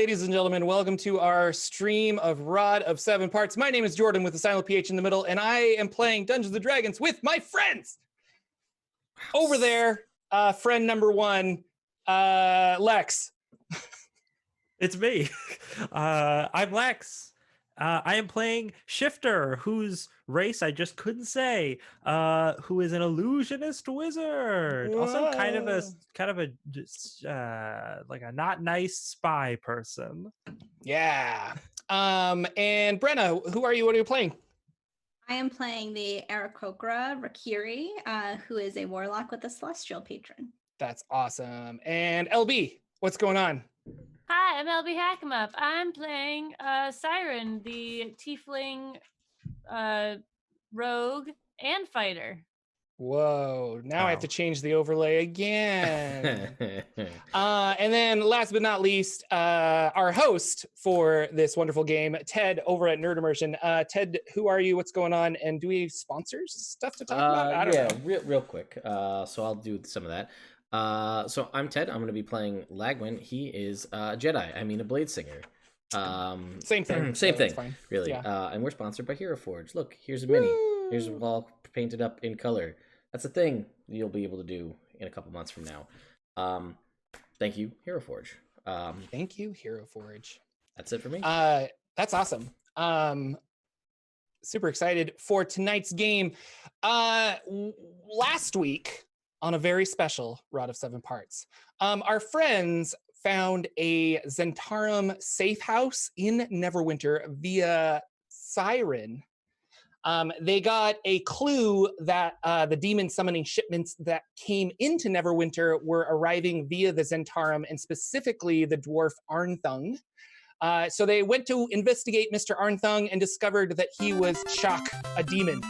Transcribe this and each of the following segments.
ladies and gentlemen. Welcome to our stream of Rod of Seven Parts. My name is Jordan with a silent PH in the middle, and I am playing Dungeons & Dragons with my friends. Over there, friend number one, Lex. It's me. I'm Lex. I am playing Shifter, whose race I just couldn't say, who is an illusionist wizard. Whoa. Also kind of a like a not nice spy person. Yeah. And Brenna, who are you? What are you playing? I am playing the Aarakocra Rakiri, who is a warlock with a celestial patron. That's awesome. And LB, what's going on? Hi, I'm LB Hackemup. I'm playing Siren, the tiefling rogue and fighter. Whoa, now I have to change the overlay again. And then last but not least, our host for this wonderful game, Ted over at Nerd Immersion. Ted, who are you? What's going on? And do we have sponsors stuff to talk about? I don't know. Real quick. So I'll do some of that. So I'm Ted. I'm going to be playing Lagwyn. He is a Jedi. I mean, a blade singer. Same thing. Same thing. Fine. Really. Yeah. And we're sponsored by Hero Forge. Look, here's a mini. Here's a wall painted up in color. That's a thing you'll be able to do in a couple months from now. Thank you, Hero Forge. Thank you, Hero Forge. That's it for me. That's awesome. Super excited for tonight's game. Last week, on a very special Rod of Seven Parts, our friends found a Zentarum safe house in Neverwinter via Siren. They got a clue that the demon summoning shipments that came into Neverwinter were arriving via the Zentarum, and specifically the dwarf Arnthung. So they went to investigate Mr. Arnthung and discovered that he was Shock, a demon.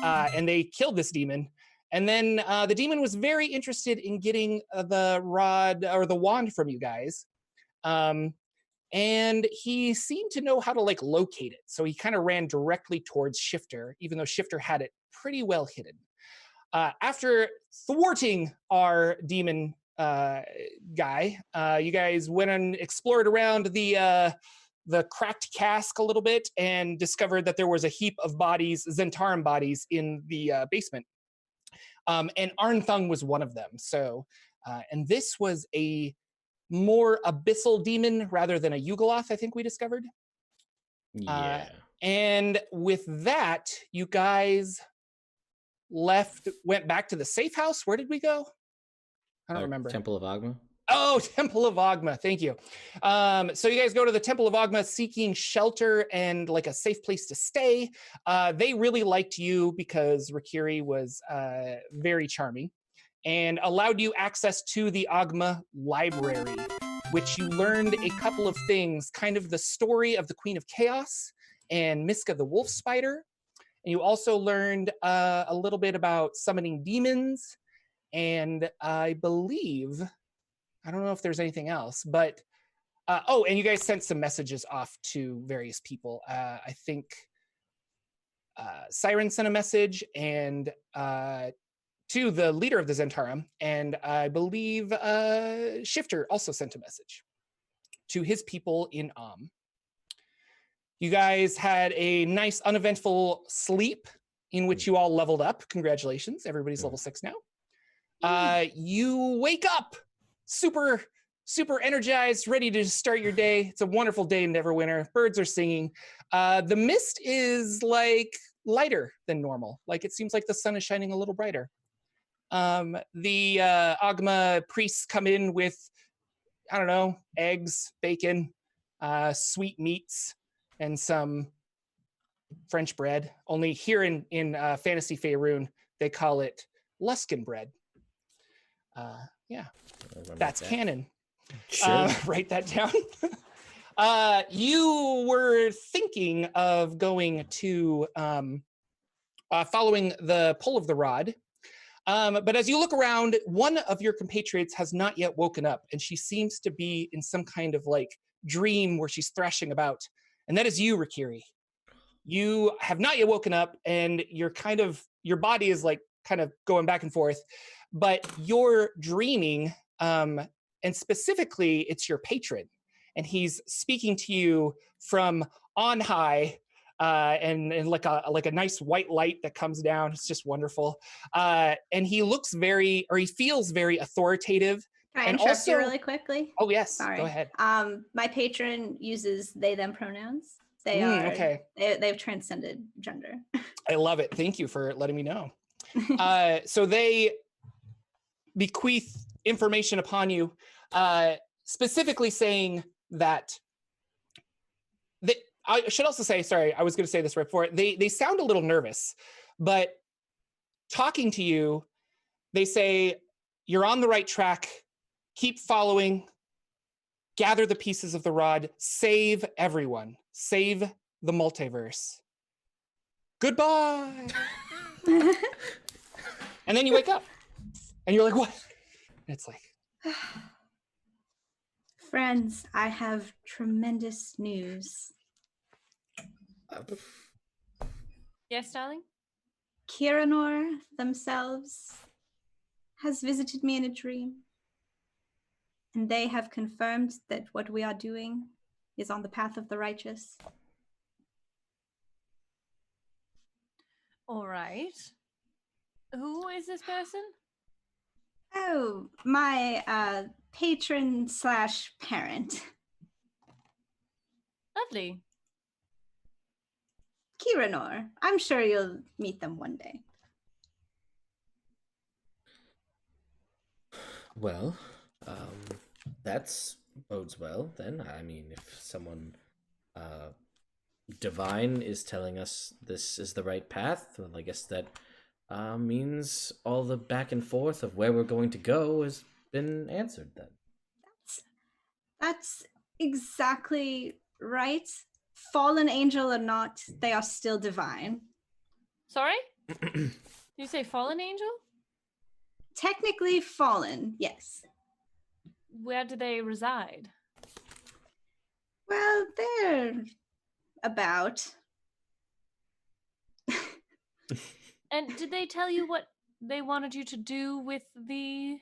And they killed this demon. And then the demon was very interested in getting the rod or the wand from you guys. And he seemed to know how to like locate it. So he kind of ran directly towards Shifter, even though Shifter had it pretty well hidden. After thwarting our demon guy, you guys went and explored around the cracked cask a little bit and discovered that there was a heap of bodies, Zentarum bodies, in the basement. And Arnthung was one of them. So, and this was a more abyssal demon rather than a Yugoloth, I think we discovered. Yeah. And with that, you guys went back to the safe house. Where did we go? I don't remember. Temple of Agma. Oh, Temple of Agma. Thank you. So you guys go to the Temple of Agma seeking shelter and like a safe place to stay. They really liked you because Rakiri was very charming and allowed you access to the Agma library, which you learned a couple of things, kind of the story of the Queen of Chaos and Miska the Wolf Spider. And you also learned a little bit about summoning demons. And I believe, I don't know if there's anything else, but, and you guys sent some messages off to various people. I think Siren sent a message and to the leader of the Zentarum, and I believe Shifter also sent a message to his people in You guys had a nice uneventful sleep in which you all leveled up. Congratulations, everybody's level 6 now. You wake up super energized, ready to start your day. It's a wonderful day in Neverwinter. Birds are singing. The mist is like lighter than normal. Like it seems like the sun is shining a little brighter. The Agma priests come in with, I don't know, eggs, bacon, sweet meats, and some French bread. Only here in Fantasy Faerun, they call it Luskin bread. Yeah, that's canon. Sure. Write that down. You were thinking of going to following the pull of the rod. But as you look around, one of your compatriots has not yet woken up, and she seems to be in some kind of like dream where she's thrashing about. And that is you, Rakiri. You have not yet woken up, and your body is like kind of going back and forth, but you're dreaming, and specifically it's your patron. and he's speaking to you from on high, and like a nice white light that comes down. It's just wonderful. And he looks he feels very authoritative. Can I And interrupt also, you really quickly? oh yes, Sorry. go ahead. My patron uses they them pronouns. They okay. They've transcended gender. I love it. Thank you for letting me know. So they bequeath information upon you, specifically saying that I should also say, sorry, I was going to say this right before. They sound a little nervous, but talking to you, they say, you're on the right track. Keep following. Gather the pieces of the rod. Save everyone. Save the multiverse. Goodbye. And then you wake up and you're like, what? And it's like, friends, I have tremendous news. Yes, darling? Kiranor themselves has visited me in a dream, and they have confirmed that what we are doing is on the path of the righteous. All right. Who is this person? Oh, my patron / parent. Lovely. Kiranor. I'm sure you'll meet them one day. Well, that's bodes well then. I mean, if someone divine is telling us this is the right path, well, I guess that means all the back and forth of where we're going to go has been answered then. That's exactly right. Fallen angel or not, they are still divine. Sorry? Did you say fallen angel? Technically fallen, yes. Where do they reside? Well, they're about. And did they tell you what they wanted you to do with the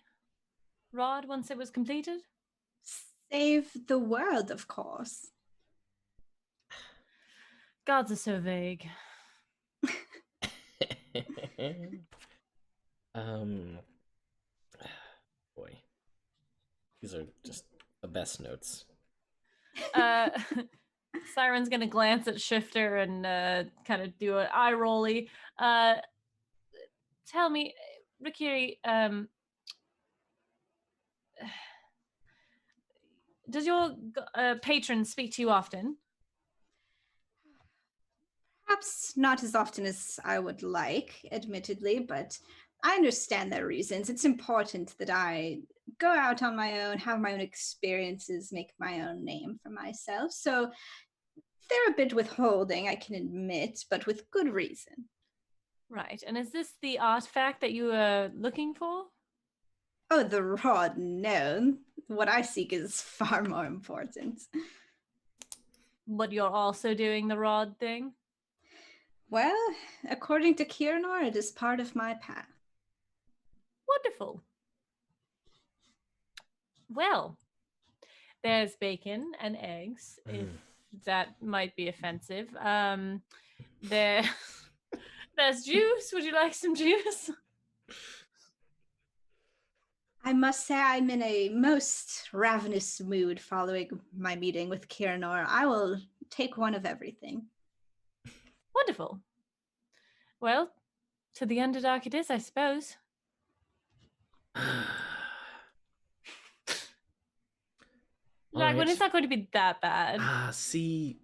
rod once it was completed? Save the world, of course. Gods are so vague. Boy. These are just the best notes. Siren's gonna glance at Shifter and kind of do an eye rolly. Tell me, Rikiri, does your patron speak to you often? Perhaps not as often as I would like, admittedly, but I understand their reasons. It's important that I go out on my own, have my own experiences, make my own name for myself. So they're a bit withholding, I can admit, but with good reason. Right. And is this the artifact that you are looking for? Oh, the rod, no. What I seek is far more important. But you're also doing the rod thing? Well, according to Kiranor, it is part of my path. Wonderful. Well, there's bacon and eggs, if that might be offensive. There's juice. Would you like some juice? I must say I'm in a most ravenous mood following my meeting with Kiranor. I will take one of everything. Wonderful. Well, to the Underdark it is, I suppose. Like, when it's not going to be that bad. See.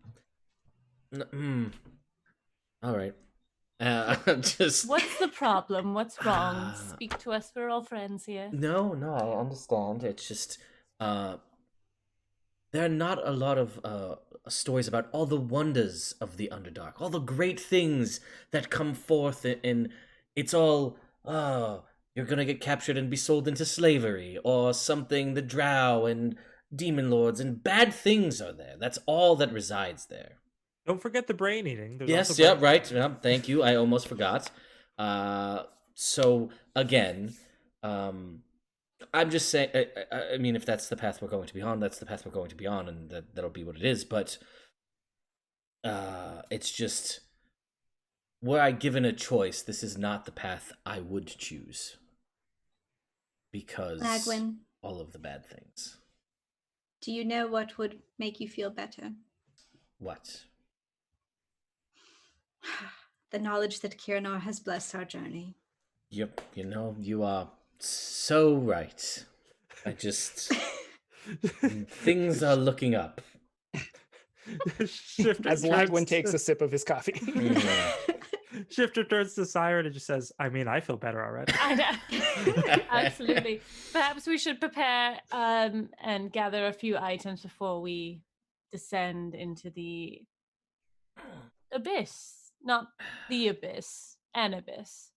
All right. Just. What's the problem? What's wrong? Speak to us. We're all friends here. No, I understand. It's just, there are not a lot of stories about all the wonders of the Underdark, all the great things that come forth, and it's all, you're gonna get captured and be sold into slavery, or something, the drow and demon lords, and bad things are there. That's all that resides there. Don't forget the brain eating. There's Yes, also yeah, brain right. Yeah, thank you. I almost forgot. So again, I'm just saying. I mean, if that's the path we're going to be on, that's the path we're going to be on, and that'll be what it is. But it's just, were I given a choice, this is not the path I would choose because Lagwyn, all of the bad things. do you know what would make you feel better? What? The knowledge that Kiranor has blessed our journey. Yep, you are so right. I just things are looking up. Shifter As turns Lagwyn to- takes a sip of his coffee. Shifter turns to Siren and just says, I mean, I feel better already. I know. Absolutely. Perhaps we should prepare and gather a few items before we descend into the abyss. Not the abyss, an abyss.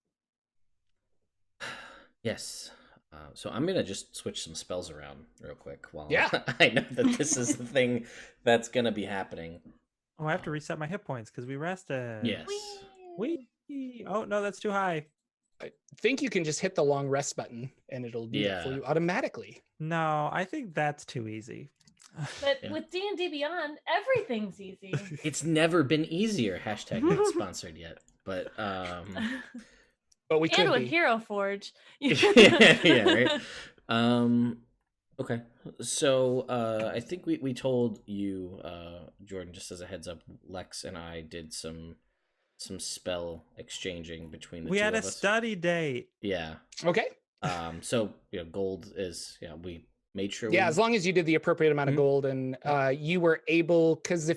Yes. So I'm gonna just switch some spells around real quick while Yeah. I know that this is the thing that's gonna be happening. Oh, I have to reset my hit points because we rested. Yes. Whee! Oh, no, that's too high. I think you can just hit the long rest button and it'll do that for Yeah. you automatically. No, I think that's too easy. But Yeah. with D&D Beyond, everything's easy. It's never been easier. Hashtag not sponsored yet. But But we could And with be. Hero Forge. yeah, right. Okay. So I think we told you, Jordan, just as a heads up, Lex and I did some spell exchanging between the We two had a of us. study date. Yeah. Okay. So gold is we made sure. Yeah, we... as long as you did the appropriate amount of Mhm. gold and you were able, because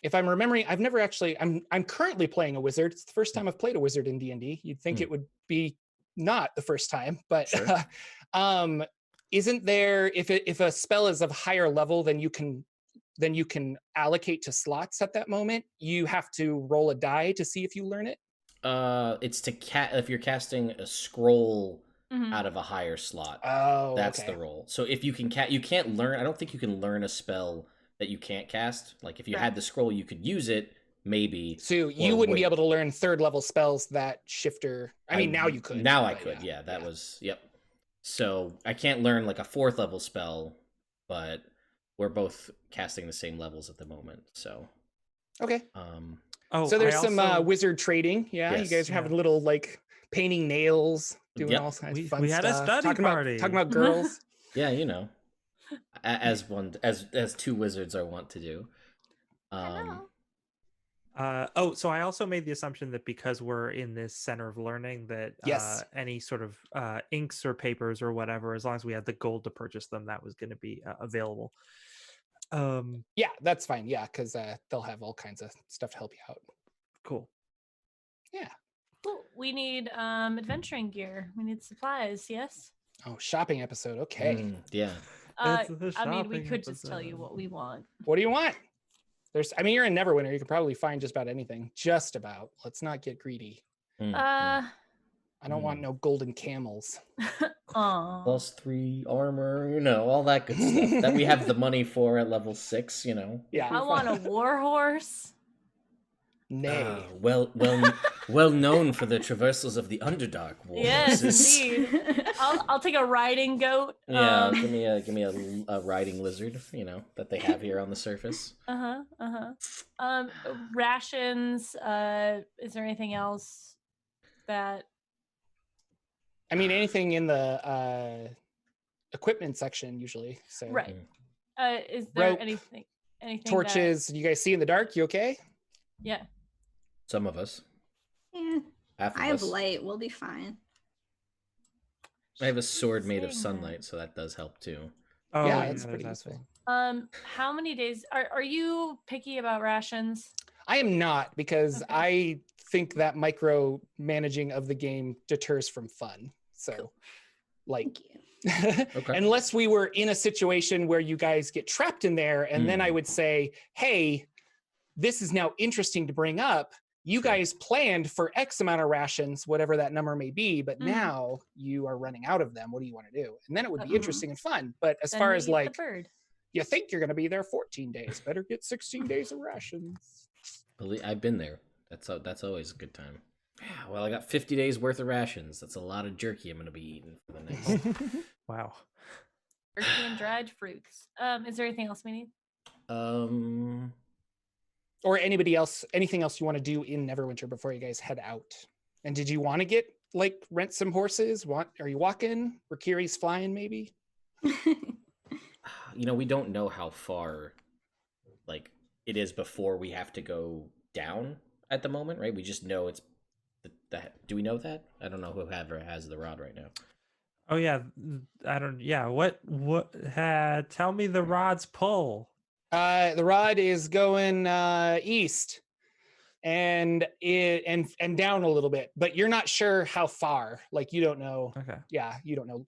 if I'm remembering, I've never actually, I'm currently playing a wizard. It's the first time I've played a wizard in D&D. You'd think it would be not the first time, but Sure. isn't there, if a spell is of higher level than you can allocate to slots at that moment, you have to roll a die to see if you learn it? It's to if you're casting a scroll Mhm. out of a higher slot. Oh, That's okay. the roll. So if you can you can't learn. I don't think you can learn a spell that you can't cast. Like if you had the scroll, you could use it, maybe. So you or wouldn't be wait. able to learn third level spells that Shifter. I mean, now you could. Now I but could. Yeah, that yeah. was yep. So I can't learn like a 4th level spell, but we're both casting the same levels at the moment. So Okay. Oh, So there's I some also- wizard trading. Yeah, you Yes. guys are having a little like painting nails, doing Yep. all kinds of We- fun we had a stuff. study talking party. About, talking about girls. yeah, as two wizards are wont to do. Hello. So I also made the assumption that because we're in this center of learning that Yes. any sort of inks or papers or whatever, as long as we had the gold to purchase them, that was going to be available. Yeah, that's fine. Yeah, because they'll have all kinds of stuff to help you out. Cool. Yeah. Cool. We need adventuring gear. We need supplies, yes? Oh, shopping episode. Okay. Yeah. It's the I mean, we shopping could just tell you episode. what we want. What do you want? You're in Neverwinter. You can probably find just about anything. Just about. Let's not get greedy. Uh, I don't want no golden camels. aw. +3 armor, all that good stuff that we have the money for at level 6. Yeah. I want a war horse. Nay. Well known for the traversals of the Underdark war Yes, horses. indeed. I'll take a riding goat. Yeah, give me a riding lizard, that they have here on the surface. Rations. Is there anything else that? I mean, anything in the equipment section usually. So Right. Is there Rope, anything? torches. You guys see in the dark? You okay? Yeah. Some of us. Yeah, Half of I have us. light. We'll be fine. I have a sword made of Saying that. sunlight, so that does help too. Oh, Yeah, yeah, it's there's pretty that useful. thing. How many days are you picky about rations? I am not, because Okay. I think that micro managing of the game deters from fun. So, like, Thank you. Okay. unless we were in a situation where you guys get trapped in there, and then I would say, hey, this is now interesting to bring up. You Sure. guys planned for X amount of rations, whatever that number may be, but Mhm. now you are running out of them. What do you want to do? And then it would be Mhm. interesting and fun. But as Then far we as eat the like, bird. you think you're going to be there 14 days, better get 16 days of rations. I've been there. That's always a good time. Well, I got 50 days worth of rations. That's a lot of jerky I'm going to be eating for the next. Wow. Turkey and dried fruits. Is there anything else we need? Or anything else you want to do in Neverwinter before you guys head out? And did you want to get like rent some horses? Are you walking? Rakiri's flying maybe? We don't know how far like it is before we have to go down at the moment, right? We just know it's do we know that? I don't know whoever has the rod right now. Oh yeah, I don't. Yeah, what? Tell me the rod's pull. The rod is going east and down a little bit, but you're not sure how far. Like you don't know. Okay. Yeah, you don't know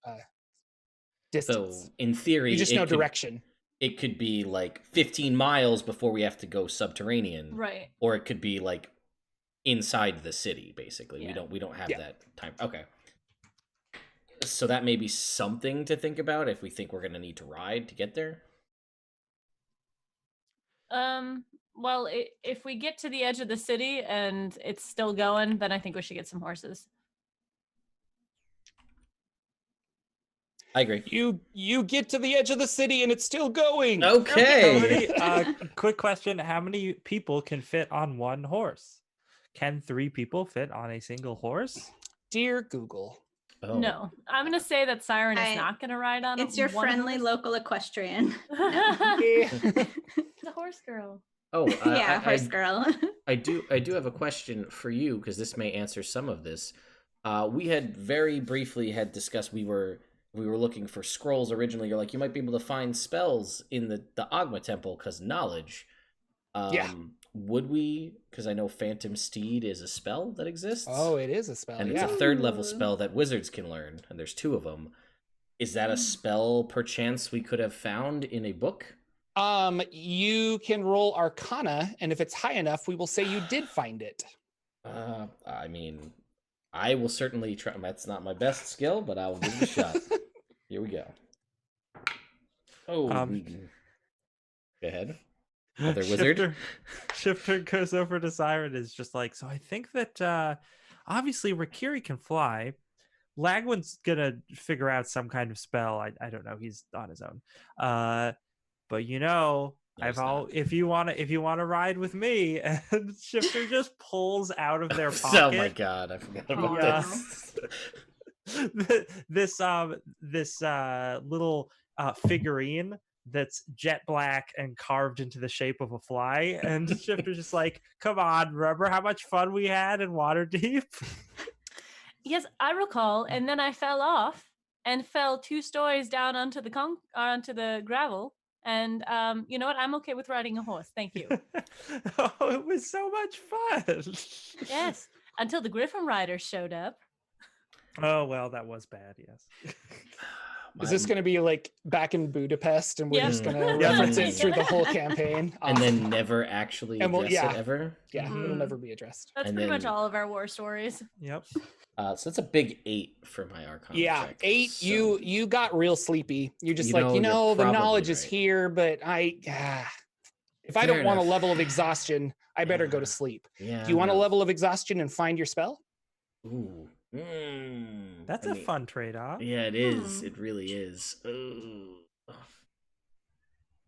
distance. So in theory, You just know direction. It could be like 15 miles before we have to go subterranean, Right. or it could be like inside the city. Basically, Yeah. we don't have that time. Okay. So that may be something to think about if we think we're going to need to ride to get there. Well, if we get to the edge of the city and it's still going, then I think we should get some horses. I agree. You get to the edge of the city and it's still going. Okay. Quick question: how many people can fit on one horse? Can 3 people fit on a single horse? Dear Google. Oh. No, I'm gonna say that Siren is not gonna ride on. It's your one friendly horse. local equestrian. The horse girl. Oh, Yeah, horse girl. I do have a question for you because this may answer some of this. We had very briefly had discussed we were looking for scrolls originally. You're like, you might be able to find spells in the Agma Temple because knowledge. Yeah. Would we? Because I know Phantom Steed is a spell that exists. Oh, it is a spell. And yeah. it's a 3rd level spell that wizards can learn, and there's 2 of them. Is that a spell perchance we could have found in a book? You can roll Arcana, and if it's high enough, we will say you did find it. I mean, I will certainly try. That's not my best skill, but I will give it a shot. Here we go. Oh, go ahead. Other wizard. Shifter goes over to Siren. Is just like, so I think that obviously Rakiri can fly. Lagwyn's gonna figure out some kind of spell. I don't know. He's on his own. But if you want to ride with me, and Shifter just pulls out of their pocket. Oh my god, I forgot about this. This little figurine that's jet black and carved into the shape of a fly, and Shifter's just like, come on, remember how much fun we had in Waterdeep? Yes, I recall, and then I fell off and fell 2 stories down onto the gravel. And you know what? I'm okay with riding a horse. Thank you. Oh, it was so much fun. Yes, until the Griffin Riders showed up. Oh well, that was bad. Yes. Is this going to be like back in Budapest, and we're Yeah. just going to reference it through the whole campaign, and then never actually address it ever? Yeah, it'll never be addressed. That's And pretty much then- all of our war stories. Yep. So that's a big 8 for my Arcana Yeah, check. 8. So- You got real sleepy. You're just You like, know, the you're probably knowledge is right. here, but if I Fair don't want a enough. level of exhaustion, I better go to Yeah. sleep. Yeah. Do you want a level of exhaustion and find your spell? Ooh. That's a fun trade-off. Yeah, it is. It really is. Ooh.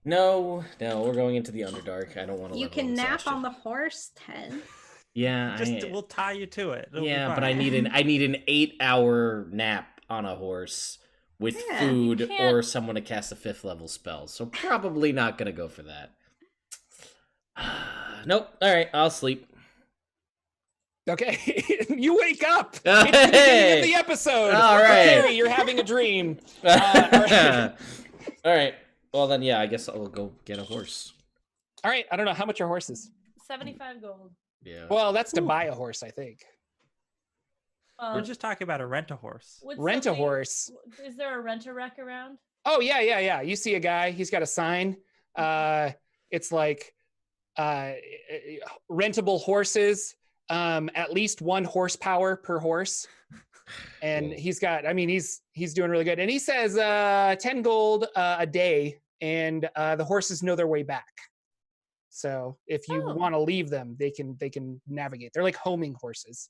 No, we're going into the Underdark. I don't want to. You can nap on the horse, Ted. Yeah, We'll tie you to it. It'll be yeah, fine. but I need an 8-hour nap on a horse with Yeah, food you can't- or someone to cast a 5th level spell. So probably not gonna go for that. Nope. All right, I'll sleep. Okay, you wake up. Hey! It's the beginning of the episode. All right. Carrie, you're having a dream. All right. Well then, yeah, I guess I'll go get a horse. All right, I don't know how much your horse is. 75 gold. Yeah. Well, that's to buy a horse, I think. We're just talking about a rent-a-horse. would Rent a somebody- horse. Is there a rent-a-wreck around? Oh yeah. You see a guy. He's got a sign. It's like rentable horses. At least 1 horsepower per horse. And Cool. he's got. I mean, he's doing really good. And he says 10 gold a day, and the horses know their way back. So if you Oh. want to leave them, they can navigate. They're like homing horses.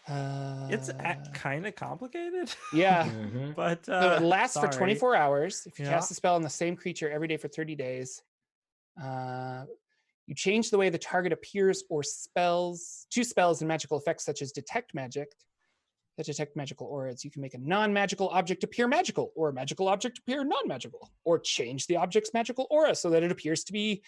It's kind of complicated. Yeah. Mhm. But So it lasts for sorry. 24 hours. If you Yeah. cast a spell on the same creature every day for 30 days, you change the way the target appears or spells. Two spells and magical effects such as detect magic that detect magical auras. You can make a non-magical object appear magical, or a magical object appear non-magical, or change the object's magical aura so that it appears to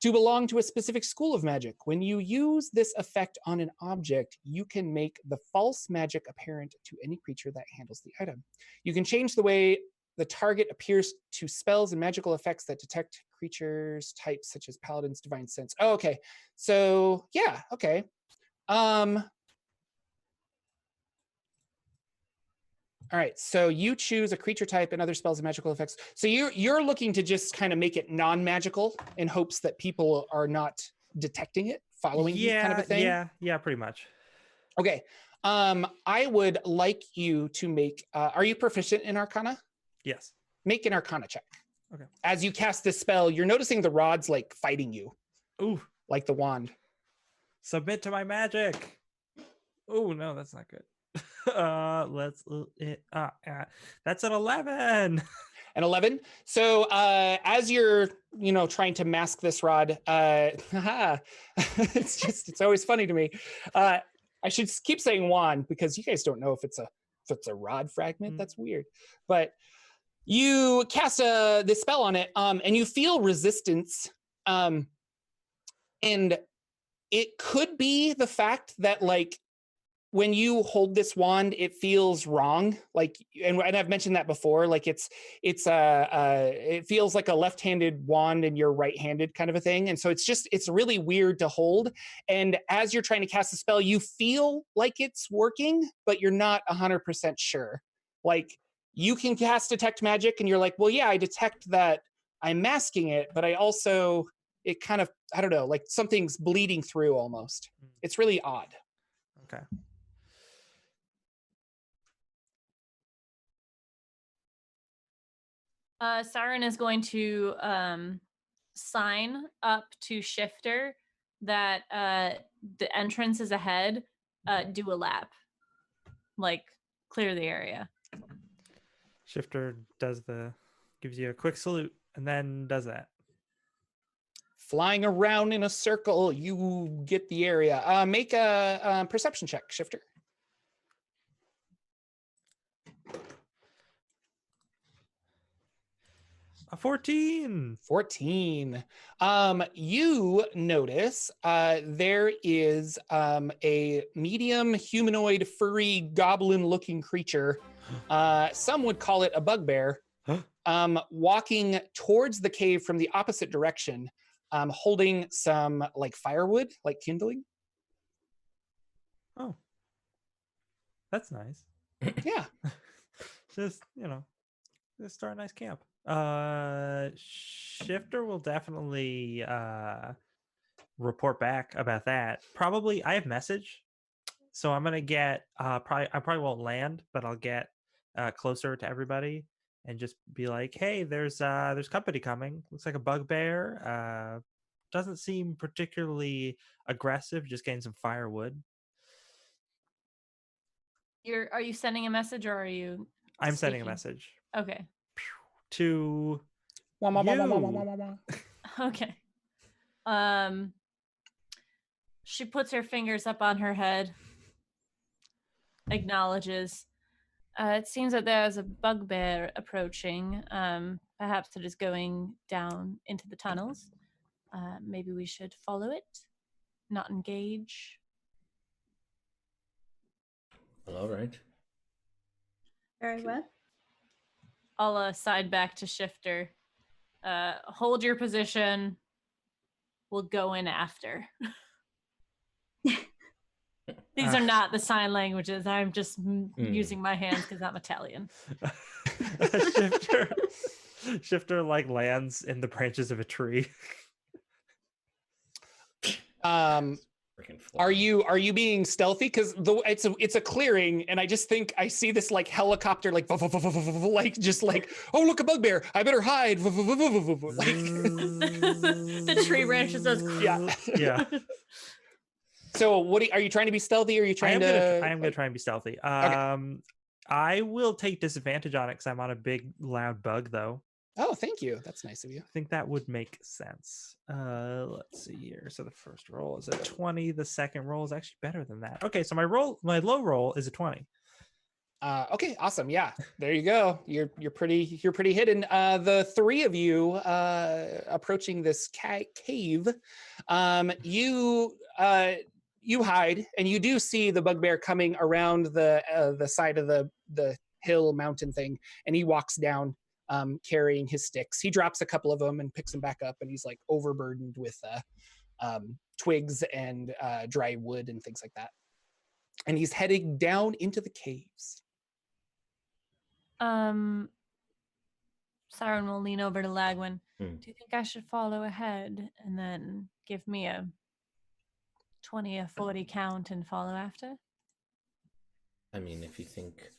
belong to a specific school of magic. When you use this effect on an object, you can make the false magic apparent to any creature that handles the item. You can change the way the target appears to spells and magical effects that detect creatures types such as paladins, divine sense. Oh, okay. So yeah, okay. All right, so you choose a creature type and other spells and magical effects. So you're looking to just kind of make it non-magical in hopes that people are not detecting it, following you, kind of a thing. Yeah, pretty much. Okay. I would like you to make. Are you proficient in Arcana? Yes. Make an Arcana check. Okay. As you cast this spell, you're noticing the rods like fighting you, Ooh, like the wand. submit to my magic. Oh no, that's not good. That's an 11. An 11. So as you're, trying to mask this rod, it's always funny to me. I should keep saying wand because you guys don't know if it's a rod fragment. That's weird. But you cast this spell on it, and you feel resistance, and it could be the fact that when you hold this wand, it feels wrong. And I've mentioned that before. It feels like a left-handed wand and you're right-handed kind of a thing. And so it's really weird to hold. And as you're trying to cast the spell, you feel like it's working, but you're not 100% sure. You can cast detect magic and you're like, well, yeah, I detect that I'm masking it, but it kind of, I don't know, like something's bleeding through almost. It's really odd. Okay. Siren is going to sign up to Shifter that the entrance is ahead. Do a lap, clear the area. Shifter gives you a quick salute and then does that. Flying around in a circle, you get the area. Make a perception check, Shifter. A 14. 14. You notice there is a medium humanoid, furry, goblin-looking creature. Some would call it a bugbear. Walking towards the cave from the opposite direction, holding some firewood, like kindling. Oh, that's nice. Yeah. Just start a nice camp. Shifter will definitely report back about that. Probably I have message, so I'm gonna get I probably won't land, but I'll get closer to everybody and just be like, hey, there's company coming. Looks like a bugbear. Doesn't seem particularly aggressive, just getting some firewood. Are you sending a message or are you I'm sending a speaking? message Okay. to you. Okay. She puts her fingers up on her head, acknowledges. It seems that there's a bugbear approaching. Perhaps it is going down into the tunnels. Maybe we should follow it, not engage. Well, all right. Very well. I'll side back to Shifter. Hold your position. We'll go in after. These are not the sign languages. I'm just using my hands because I'm Italian. Shifter lands in the branches of a tree. Are you being stealthy? Because it's a clearing, and I just think I see this helicopter oh look, a bugbear, I better hide. The tree branches goes yeah. Yeah. So are you trying to be stealthy or are you trying I am gonna try and be stealthy. Okay. I will take disadvantage on it because I'm on a big loud bug though. Oh, thank you. That's nice of you. I think that would make sense. Let's see here. So the first roll is a 20. The second roll is actually better than that. Okay, so my low roll is a 20. Okay, awesome. Yeah, there you go. You're pretty hidden. The three of you approaching this cave, you hide, and you do see the bugbear coming around the side of the hill mountain thing, and he walks down carrying his sticks. He drops a couple of them and picks them back up, and he's like overburdened with twigs and dry wood and things like that. And he's heading down into the caves. Siren will lean over to Lagwyn. Hmm. Do you think I should follow ahead and then give me a 20 or 40 count and follow after? I mean, if you think...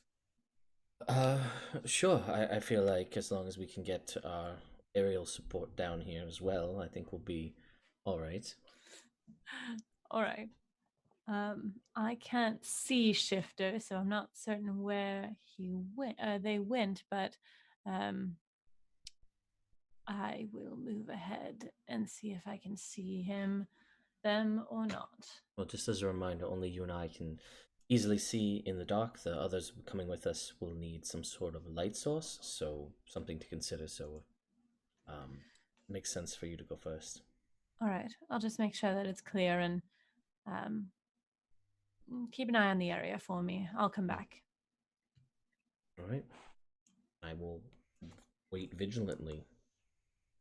sure. I feel like as long as we can get our aerial support down here as well, I think we'll be all right. All right. I can't see Shifter, so I'm not certain where they went, but I will move ahead and see if I can see them or not. Well, just as a reminder, only you and I can easily see in the dark. The others coming with us will need some sort of light source, so something to consider. So, makes sense for you to go first. All right. I'll just make sure that it's clear and keep an eye on the area for me. I'll come back. All right. I will wait vigilantly.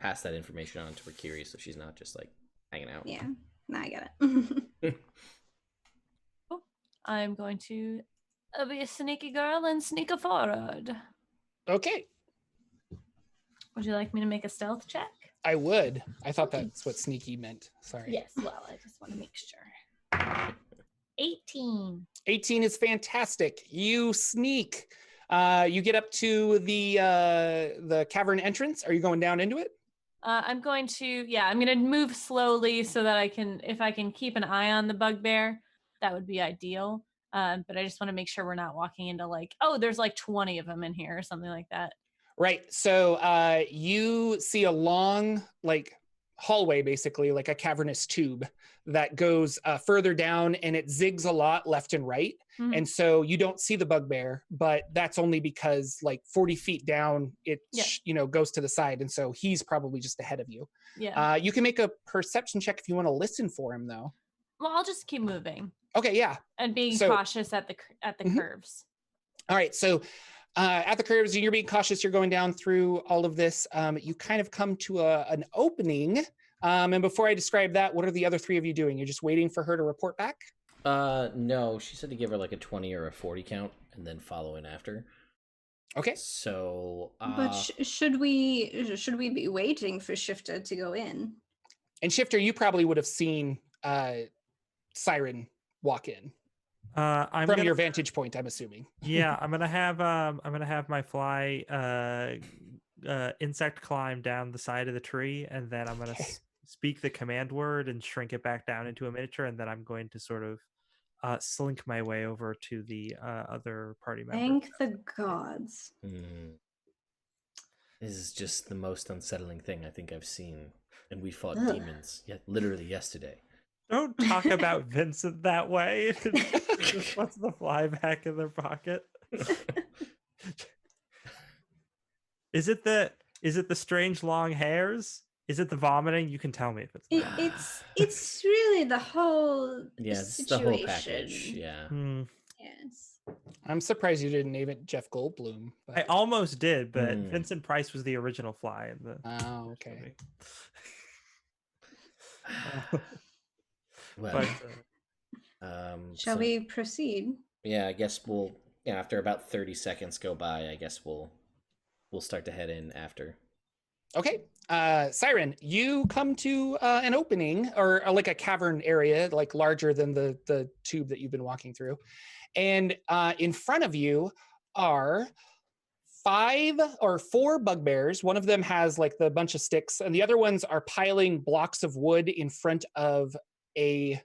Pass that information on to Rakiri so she's not just like hanging out. Yeah, now I get it. Oh, I'm going to be a sneaky girl and sneak forward. Okay, Would you like me to make a stealth check? I would. I thought that's what sneaky meant. Sorry. Yes, well, I just want to make sure. 18. 18 is fantastic. You sneak. You get up to the cavern entrance. Are you going down into it? I'm going to move slowly so that if I can keep an eye on the bugbear, that would be ideal. But I just want to make sure we're not walking into like, oh, there's like 20 of them in here or something like that. Right. So you see a long like hallway, basically like a cavernous tube that goes further down, and it zigs a lot left and right. Mhm. And so you don't see the bugbear, but that's only because like 40 feet down, it goes to the side. And so he's probably just ahead of you. Yeah. You can make a perception check if you want to listen for him, though. Well, I'll just keep moving Okay, yeah. and being So- cautious at the Mhm. curves. All right, so at the curves, you're being cautious. You're going down through all of this. You kind of come to an opening. And before I describe that, what are the other three of you doing? You're just waiting for her to report back? No, she said to give her like a 20 or a 40 count and then follow in after. Okay. So, But should we be waiting for Shifter to go in? And Shifter, you probably would have seen Siren walk in from your vantage point, I'm assuming. Yeah, I'm gonna have my fly insect climb down the side of the tree, and then I'm gonna speak the command word and shrink it back down into a miniature, and then I'm going to sort of slink my way over to the other party member. Thank the gods. This is just the most unsettling thing I think I've seen, and we fought Ugh. demons literally yesterday. Don't talk about Vincent that way. Just puts the fly back in their pocket. Is it the strange long hairs? Is it the vomiting? You can tell me if it's not. It's really the whole It's the situation. whole package. Yeah. Yes. I'm surprised you didn't name it Jeff Goldblum. I But... almost did, but Vincent Price was the original fly in the Oh, okay. Well, but, Shall so- we proceed? Yeah, I guess we'll. Yeah, after about 30 seconds go by, I guess we'll start to head in after. Okay. Siren, you come to an opening or like a cavern area, like larger than the tube that you've been walking through. And in front of you are 5 or 4 bugbears. One of them has like the bunch of sticks, and the other ones are piling blocks of wood in front of a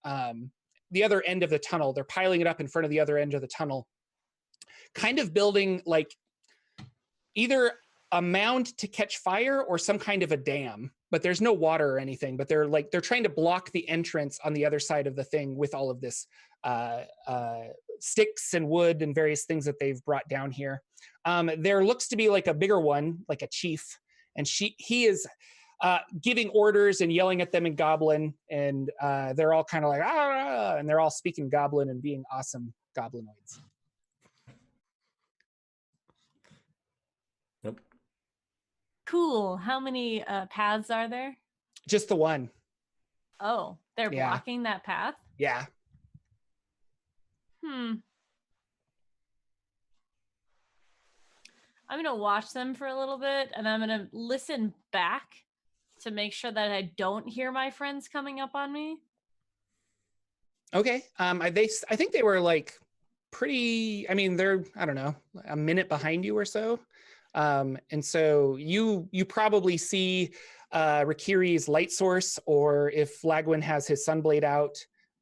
the other end of the tunnel. They're piling it up in front of the other end of the tunnel, kind of building like either a mound to catch fire or some kind of a dam, but there's no water or anything. But they're trying to block the entrance on the other side of the thing with all of this sticks and wood and various things that they've brought down here. There looks to be like a bigger one, like a chief, and he is giving orders and yelling at them in Goblin, and they're all kind of like, ah, and they're all speaking Goblin and being awesome goblinoids. Nope. Cool. How many paths are there? Just the one. Oh, they're Yeah. blocking that path? Yeah. I'm going to watch them for a little bit, and I'm going to listen back to make sure that I don't hear my friends coming up on me. Okay. I think they were like pretty, I mean, they're, I don't know, a minute behind you or so. And so you probably see Rikiri's light source, or if Lagwyn has his sunblade out.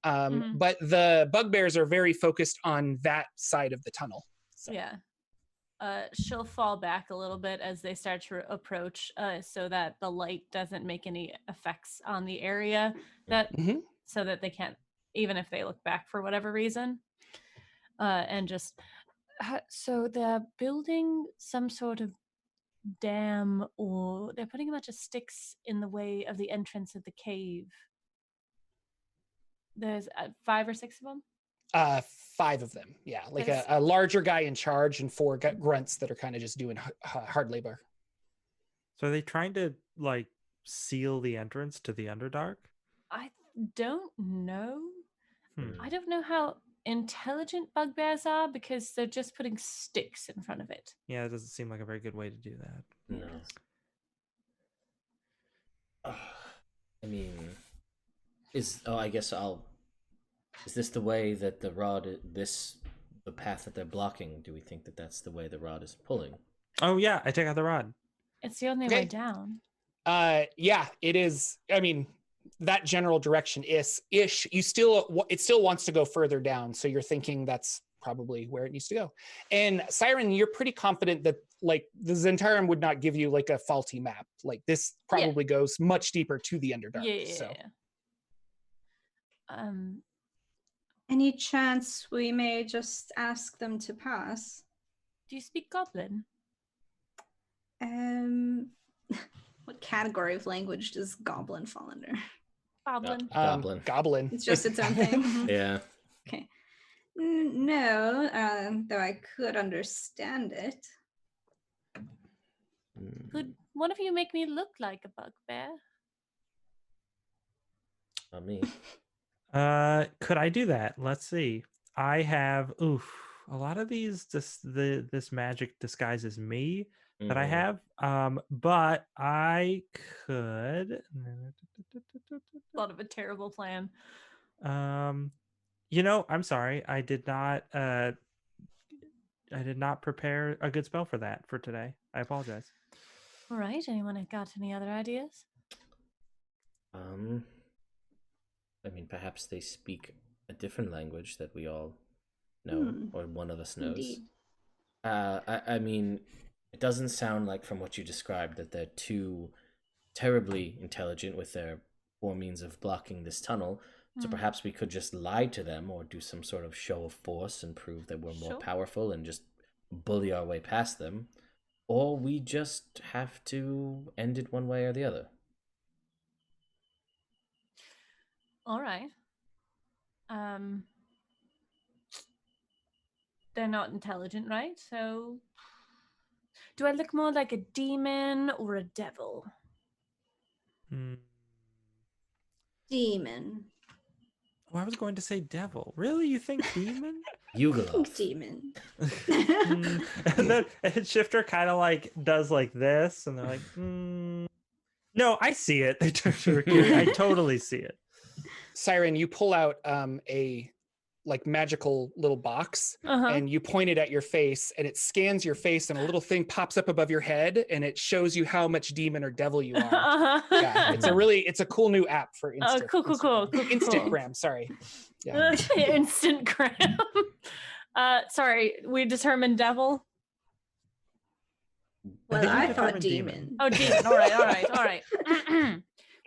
But the bugbears are very focused on that side of the tunnel. So. Yeah. She'll fall back a little bit as they start to approach, so that the light doesn't make any effects on the area, so that they can't, even if they look back for whatever reason. And just so they're building some sort of dam, or they're putting a bunch of sticks in the way of the entrance of the cave. There's 5 or 6 of them. 5 of them, yeah, like a larger guy in charge and 4 grunts that are kind of just doing hard labor. So are they trying to like seal the entrance to the Underdark? I don't know. I don't know how intelligent bugbears are, because they're just putting sticks in front of it. Yeah, it doesn't seem like a very good way to do that. No. I mean, I guess is this the way that the rod, the path that they're blocking? Do we think that that's the way the rod is pulling? Oh yeah, I take out the rod. It's the only way down. Yeah, it is. I mean, that general direction is ish. It still wants to go further down. So you're thinking that's probably where it needs to go. And Siren, you're pretty confident that like the Zentarum would not give you like a faulty map. Like this probably goes much deeper to the Underdark. Yeah. Any chance we may just ask them to pass? Do you speak Goblin? What category of language does Goblin fall under? Goblin. Goblin. It's just its own thing. Yeah. Okay. No, though I could understand it. Could one of you make me look like a bugbear? Not me. Could I do that? Let's see. I have a lot of these this magic disguises me that I have. But I could Thought of a terrible plan. I'm sorry. I did not prepare a good spell for that for today. I apologize. All right. Anyone got any other ideas? I mean, perhaps they speak a different language that we all know, or one of us knows. Indeed. I mean, it doesn't sound like, from what you described, that they're too terribly intelligent with their 4 means of blocking this tunnel. So perhaps we could just lie to them, or do some sort of show of force and prove that we're more powerful and just bully our way past them. Or we just have to end it one way or the other. All right. They're not intelligent, right? So do I look more like a demon or a devil? Demon. Oh, I was going to say devil. Really? You think demon? Yugalov. Demon. And then Shifter kind of like does like this, and they're like, no, I see it. They turn to Rikiri. I totally see it. Siren, you pull out a like magical little box, Uh-huh. and you point it at your face, and it scans your face, and a little thing pops up above your head, and it shows you how much demon or devil you are. Uh-huh. Yeah, it's a cool new app for Insta. cool. Instagram, sorry. Yeah. Instant cram. Sorry, we determined devil. Well, think we I thought determined demon. Oh, demon. All right.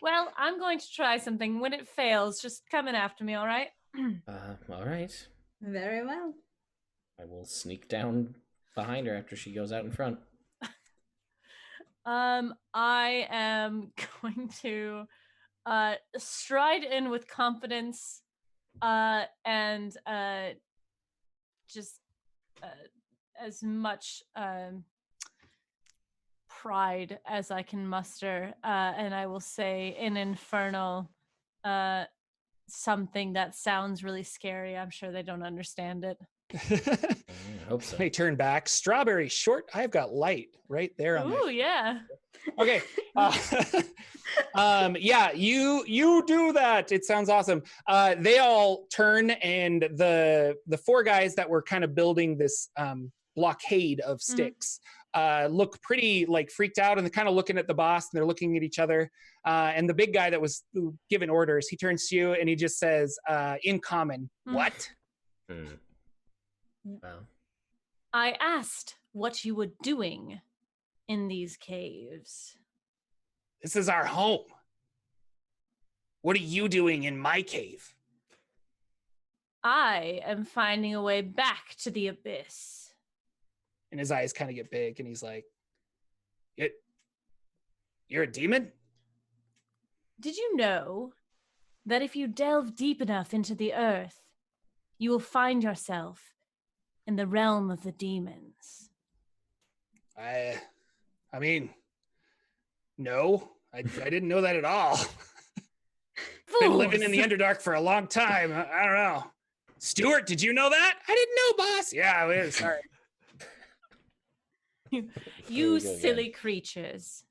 Well, I'm going to try something. When it fails, just come in after me, all right? All right. Very well. I will sneak down behind her after she goes out in front. I am going to stride in with confidence and just as much pride as I can muster, and I will say in infernal something that sounds really scary. I'm sure they don't understand it. I hope so. They turn back. Strawberry short. I've got light right there on Ooh, yeah. Okay. Yeah, you do that. It sounds awesome. They all turn, and the four guys that were kind of building this blockade of sticks look pretty like freaked out, and they're kind of looking at the boss, and they're looking at each other. And the big guy that was giving orders, he turns to you and he just says, in common, what? Wow. I asked what you were doing in these caves. This is our home. What are you doing in my cave? I am finding a way back to the abyss. And his eyes kind of get big, and he's like, you're a demon? Did you know that if you delve deep enough into the earth, you will find yourself in the realm of the demons? I mean, no, I didn't know that at all. Been living in the Underdark for a long time. I don't know. Stuart, did you know that? I didn't know, boss. Yeah, well, sorry. You silly creatures.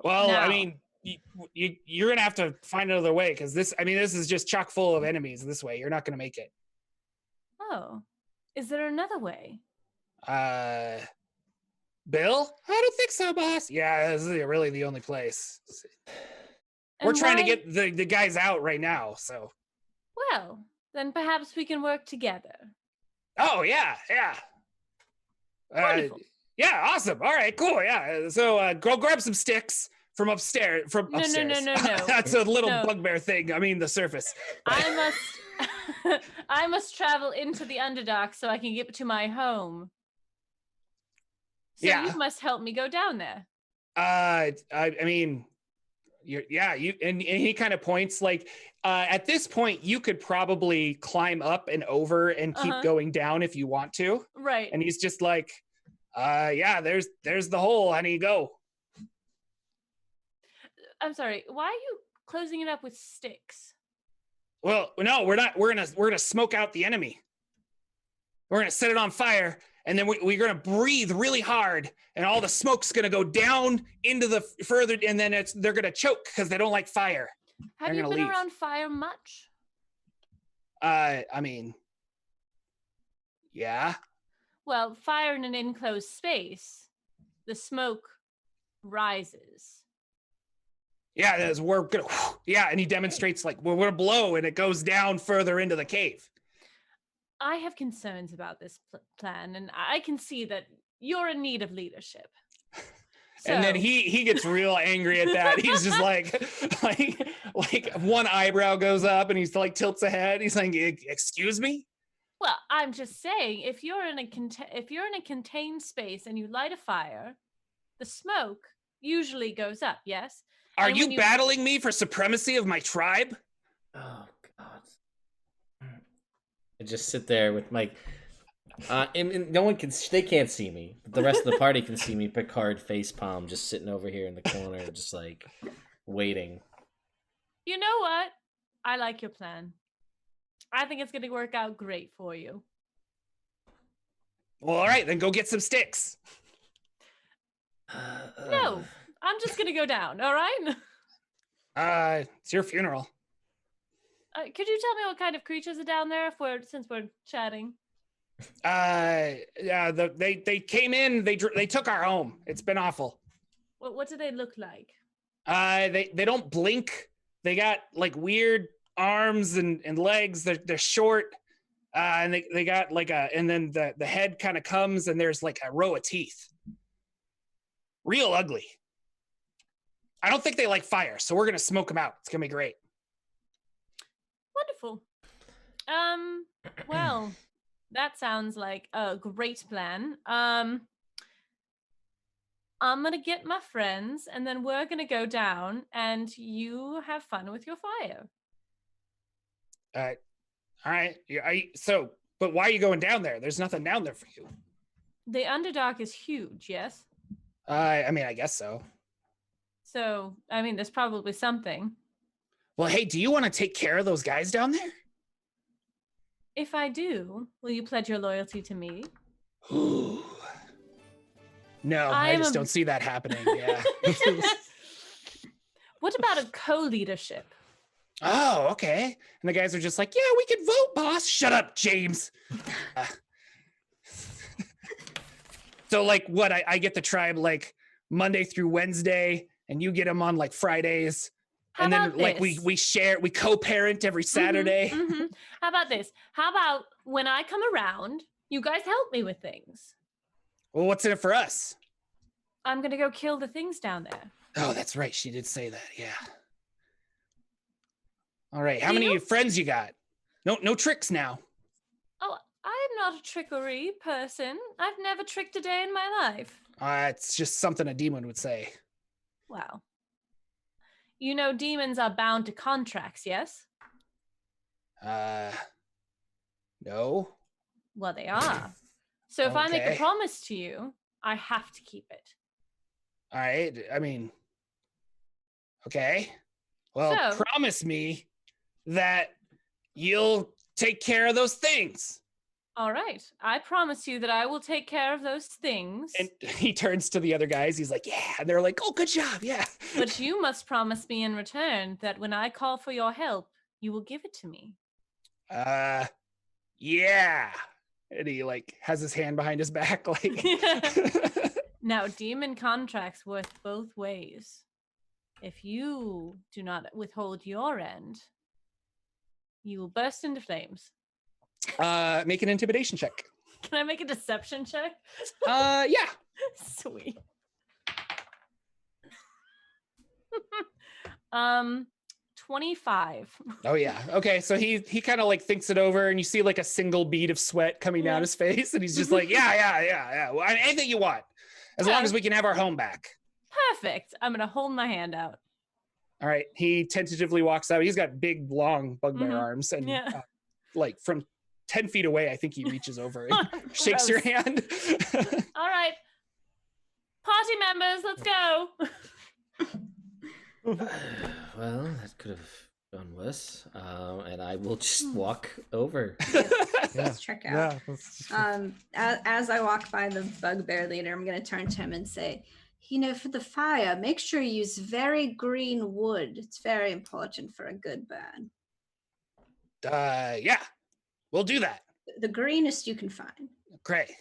Well, Now. I mean, you're gonna have to find another way, because this is just chock full of enemies. This way, you're not gonna make it. Oh, is there another way? Bill? I don't think so, boss. Yeah, this is really the only place. We're And trying to why- get the guys out right now, so. Well, then perhaps we can work together. Oh, yeah. Wonderful. Yeah, awesome. All right, cool. Yeah. So go grab some sticks from upstairs. No. That's a little No. bugbear thing. I mean, the surface. I must I must travel into the Underdark so I can get to my home. So Yeah. you must help me go down there. I mean, you and he kind of points like at this point you could probably climb up and over and keep going down if you want to. Right. And he's just like, yeah, there's the hole, honey, go. I'm sorry, why are you closing it up with sticks? Well, no, we're not. We're gonna smoke out the enemy. We're gonna set it on fire, and then we're gonna breathe really hard, and all the smoke's gonna go down into the further, and then they're gonna choke because they don't like fire. Have They're you gonna been leave. around fire much? I mean, yeah. Well, fire in an enclosed space, the smoke rises. Yeah, we're gonna. Yeah, and he demonstrates like we're gonna blow, and it goes down further into the cave. I have concerns about this plan, and I can see that you're in need of leadership. And then So- he gets real angry at that. He's just like one eyebrow goes up, and he's like tilts ahead. He's like, "Excuse me." Well, I'm just saying, if you're in a contained space and you light a fire, the smoke usually goes up. Yes. Are And you when battling me for supremacy of my tribe? Oh God! I just sit there with my. And no one can. They can't see me. But the rest of the party can see me. Picard facepalm, just sitting over here in the corner, just like waiting. You know what? I like your plan. I think it's going to work out great for you. Well, all right, then go get some sticks. No, I'm just going to go down. All right. It's your funeral. Could you tell me what kind of creatures are down there since we're chatting? Yeah, they came in, they took our home. It's been awful. What do they look like? They don't blink. They got like weird arms and legs. They're short. And they got like and then the head kind of comes and there's like a row of teeth. Real ugly. I don't think they like fire, so we're gonna smoke them out. It's gonna be great. Wonderful. Well, that sounds like a great plan. I'm gonna get my friends, and then we're gonna go down, and you have fun with your fire. All right. But why are you going down there? There's nothing down there for you. The Underdark is huge, yes? I mean, I guess so. So, I mean, there's probably something. Well, hey, do you want to take care of those guys down there? If I do, will you pledge your loyalty to me? No, I just don't see that happening. Yeah. What about a co-leadership? Oh, okay. And the guys are just like, yeah, we could vote, boss. Shut up, James. So like what, I get the tribe like Monday through Wednesday and you get them on like Fridays. How and then about like this? we co-parent every Saturday. How about this? How about when I come around, you guys help me with things? Well, what's in it for us? I'm gonna go kill the things down there. Oh, that's right. She did say that. Yeah. All right. How many friends you got? No tricks now. Oh, I'm not a trickery person. I've never tricked a day in my life. It's just something a demon would say. Wow. You know demons are bound to contracts, yes? No. Well, they are. So if I make a Okay. promise to you, I have to keep it. All right. I mean, okay. Well, So- promise me that you'll take care of those things. All right. I promise you that I will take care of those things. And he turns to the other guys. He's like, yeah. And they're like, oh, good job. Yeah. But you must promise me in return that when I call for your help, you will give it to me. Yeah. And he like has his hand behind his back. Like, Now, demon contracts work both ways. If you do not withhold your end, you will burst into flames. make an intimidation check. Can I make a deception check? Yeah. Sweet. 25. Oh yeah. Okay. So he kind of like thinks it over, and you see like a single bead of sweat coming down his face, and he's just like, yeah. Well, anything you want, as long as we can have our home back. Perfect. I'm gonna hold my hand out. All right. He tentatively walks out. He's got big, long bugbear arms, and like from 10 feet away, I think he reaches over and shakes your hand. All right, party members, let's go. Well, that could have gone worse. And I will just walk over. Let's check out. As I walk by the bugbear leader, I'm going to turn to him and say, you know, for the fire, make sure you use very green wood. It's very important for a good burn. Yeah, we'll do that. The greenest you can find. Great.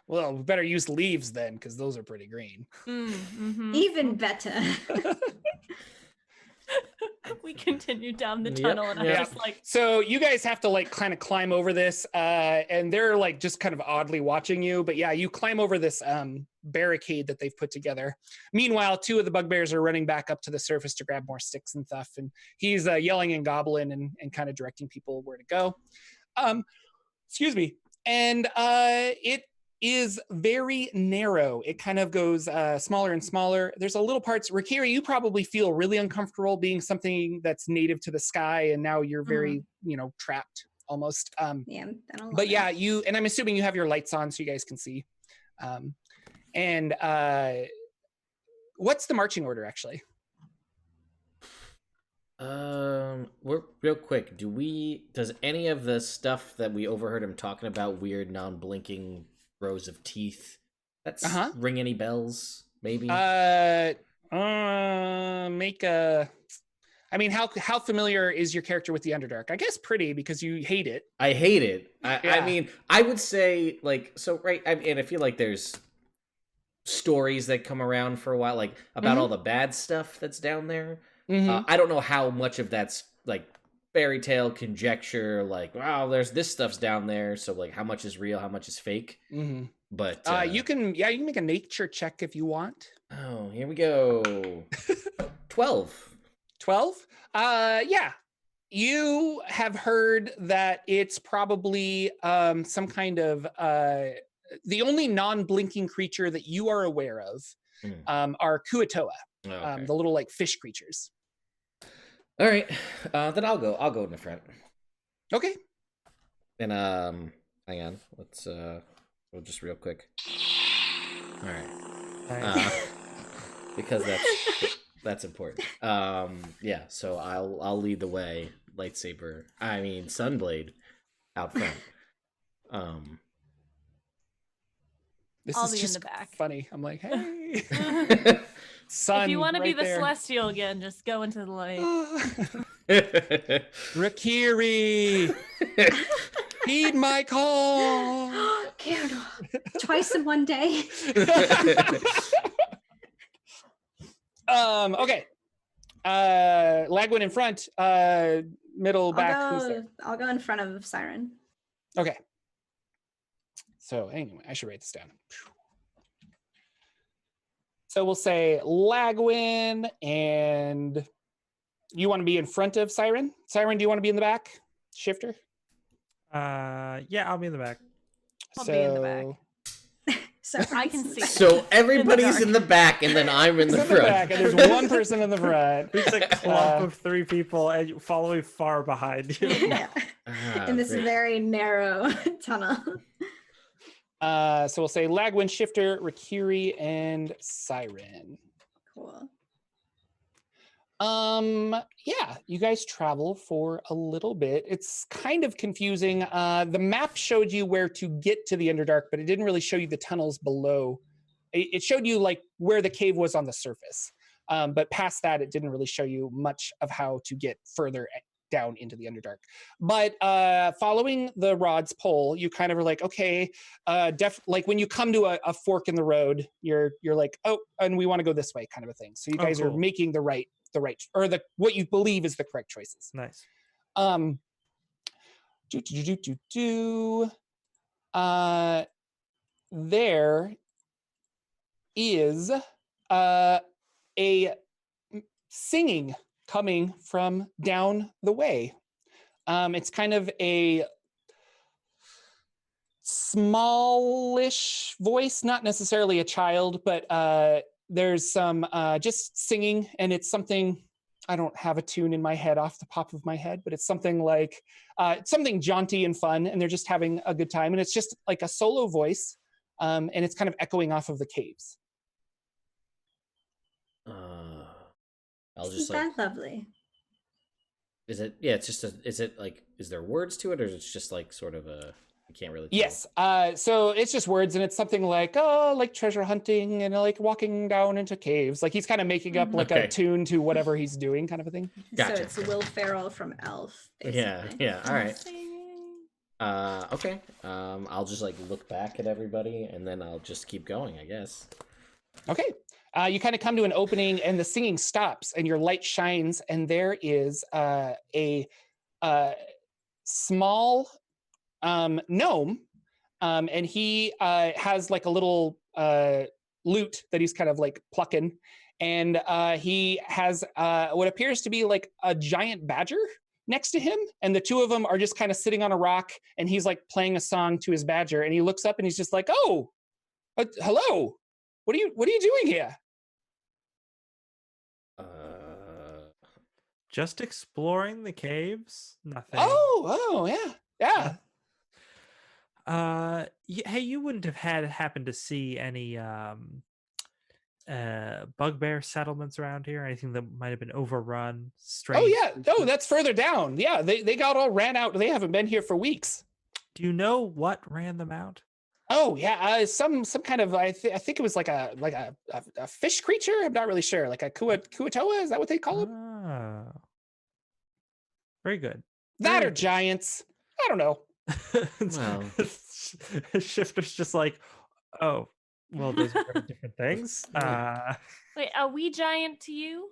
Well, we better use leaves then, because those are pretty green. Even better. We continue down the tunnel, and I'm just like... So you guys have to like kind of climb over this, and they're like just kind of oddly watching you. But yeah, you climb over this barricade that they've put together. Meanwhile, two of the bugbears are running back up to the surface to grab more sticks and stuff, and he's yelling in Goblin and kind of directing people where to go. Excuse me. And it is very narrow. It kind of goes smaller and smaller. There's a little parts. Rakiri, you probably feel really uncomfortable being something that's native to the sky, and now you're very, trapped almost. But yeah, and I'm assuming you have your lights on so you guys can see. And what's the marching order actually? We're real quick. Does any of the stuff that we overheard him talking about, weird non-blinking rows of teeth, that's ring any bells? Maybe. Make a. I mean, how familiar is your character with the Underdark? I guess pretty, because you hate it. I hate it. I Yeah. mean, I would say like so right. And I feel like there's stories that come around for a while, like about all the bad stuff that's down there. I don't know how much of that's like fairy tale conjecture. Like, wow, there's this stuff's down there. So like, how much is real? How much is fake? But you can make a nature check if you want. Oh, here we go. 12. 12? Yeah. You have heard that it's probably some kind of the only non-blinking creature that you are aware of are kuatoa, the little like fish creatures. All right, then I'll go in the front. Okay. And hang on, we'll just real quick. All right, because that's important. Yeah, so I'll lead the way. Lightsaber, I mean sunblade, out front. This I'll is be in just the back. funny. I'm like, hey, If you want to be the there. celestial again, just go into the light. Rakiri, heed my call. Candle. Twice in one day. Okay. Lagwyn in front. Middle, back. Who's there? I'll go in front of Siren. Okay. So anyway, I should write this down. So we'll say Lagwyn, and you want to be in front of Siren? Siren, do you want to be in the back? Shifter? Yeah, I'll be in the back. I'll be in the back. So I can see. So everybody's in the back, and then I'm in the front. Back, and there's one person in the front. It's a clump of 3 people and following far behind you. Yeah. In this Great. very narrow tunnel. So we'll say Lagwyn, Shifter, Rakiri, and Siren. Cool. Yeah, you guys travel for a little bit. It's kind of confusing. The map showed you where to get to the Underdark, but it didn't really show you the tunnels below. It showed you like where the cave was on the surface. But past that, it didn't really show you much of how to get further down into the Underdark. But following the rod's pole, you kind of are like, okay, like when you come to a fork in the road, you're like, oh, and we want to go this way, kind of a thing. So you guys are making the right or what you believe is the correct choices. Nice. There is a singing coming from down the way. It's kind of a smallish voice, not necessarily a child, but there's some just singing, and it's something, I don't have a tune in my head off the top of my head, but it's something like something jaunty and fun, and they're just having a good time, and it's just like a solo voice, and it's kind of echoing off of the caves. I'll just Isn't that lovely? Is it? Yeah, it's just is it like, is there words to it, or is it just like sort of a, I can't really tell. Yes. So it's just words, and it's something like, oh, like treasure hunting and like walking down into caves. Like he's kind of making up like a tune to whatever he's doing, kind of a thing. Gotcha. So it's Will Ferrell from Elf. Basically. Yeah. All right. Okay. I'll just like look back at everybody, and then I'll just keep going, I guess. Okay. You kind of come to an opening, and the singing stops, and your light shines, and there is a small gnome, and he has like a little lute that he's kind of like plucking, and he has what appears to be like a giant badger next to him, and the two of them are just kind of sitting on a rock, and he's like playing a song to his badger, and he looks up and he's just like, oh, hello, what are you doing here? Just exploring the caves. Nothing. Oh, yeah. Hey, you wouldn't have happened to see any bugbear settlements around here? Anything that might have been overrun? Strange. Oh yeah. Oh, that's further down. Yeah, they got all ran out. They haven't been here for weeks. Do you know what ran them out? Oh yeah, some kind of I think it was like a fish creature. I'm not really sure. Like a kuatoa. Is that what they call it? Oh. Very good. That Very or giants. I don't know. Well. Shifter's just like, oh, well, those are very different things. Wait, are we giant to you?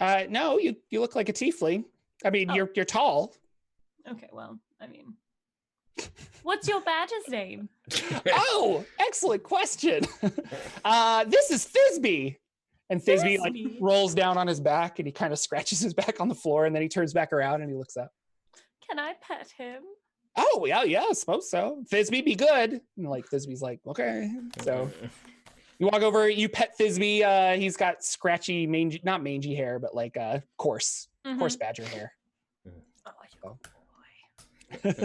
No, you look like a tiefling. I mean, Oh. you're tall. Okay, well, I mean, what's your badge's name? Oh, excellent question. This is Thisbe. And Thisbe like Thisbe? rolls down on his back and he kind of scratches his back on the floor and then he turns back around and he looks up. Can I pet him? Oh, yeah, I suppose so. Thisbe, be good. And like Thisbe's like, okay. So you walk over, you pet Thisbe. He's got scratchy, mangy, not mangy hair, but like coarse badger hair. Oh, boy.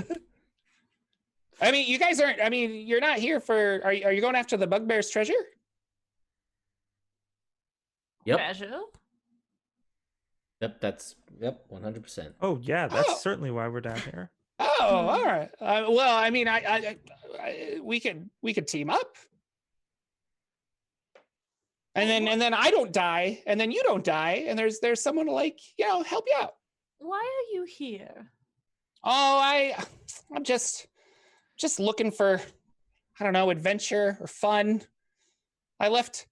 I mean, you guys aren't. I mean, you're not here for. Are you going after the bugbear's treasure? Yep. Treasure? Yep, 100%. Oh yeah, that's Oh. certainly why we're down here. Oh, all right. Well, I mean, we could team up, and then I don't die, and then you don't die, and there's someone to like help you out. Why are you here? Oh, I'm just looking for, I don't know, adventure or fun. I left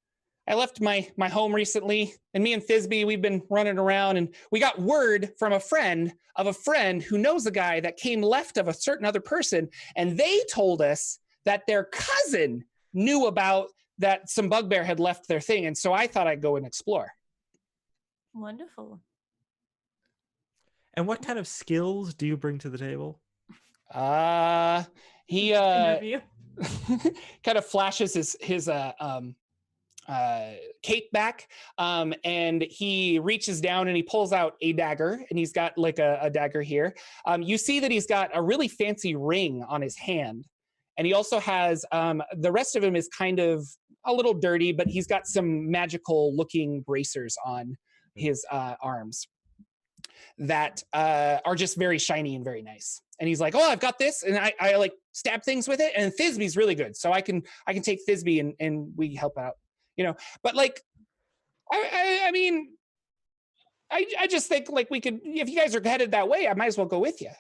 my home recently, and me and Thisbe, we've been running around, and we got word from a friend of a friend who knows a guy that came left of a certain other person, and they told us that their cousin knew about that some bugbear had left their thing, and so I thought I'd go and explore. Wonderful. And what kind of skills do you bring to the table? He Interview. kind of flashes his cape back, and he reaches down and he pulls out a dagger, and he's got like a dagger here. You see that he's got a really fancy ring on his hand, and he also has the rest of him is kind of a little dirty, but he's got some magical looking bracers on his arms that are just very shiny and very nice. And he's like, oh, I've got this, and I like stab things with it, and Thisbe's really good, so I can take Thisbe and we help out. But like, I mean, I just think like we could, if you guys are headed that way, I might as well go with you.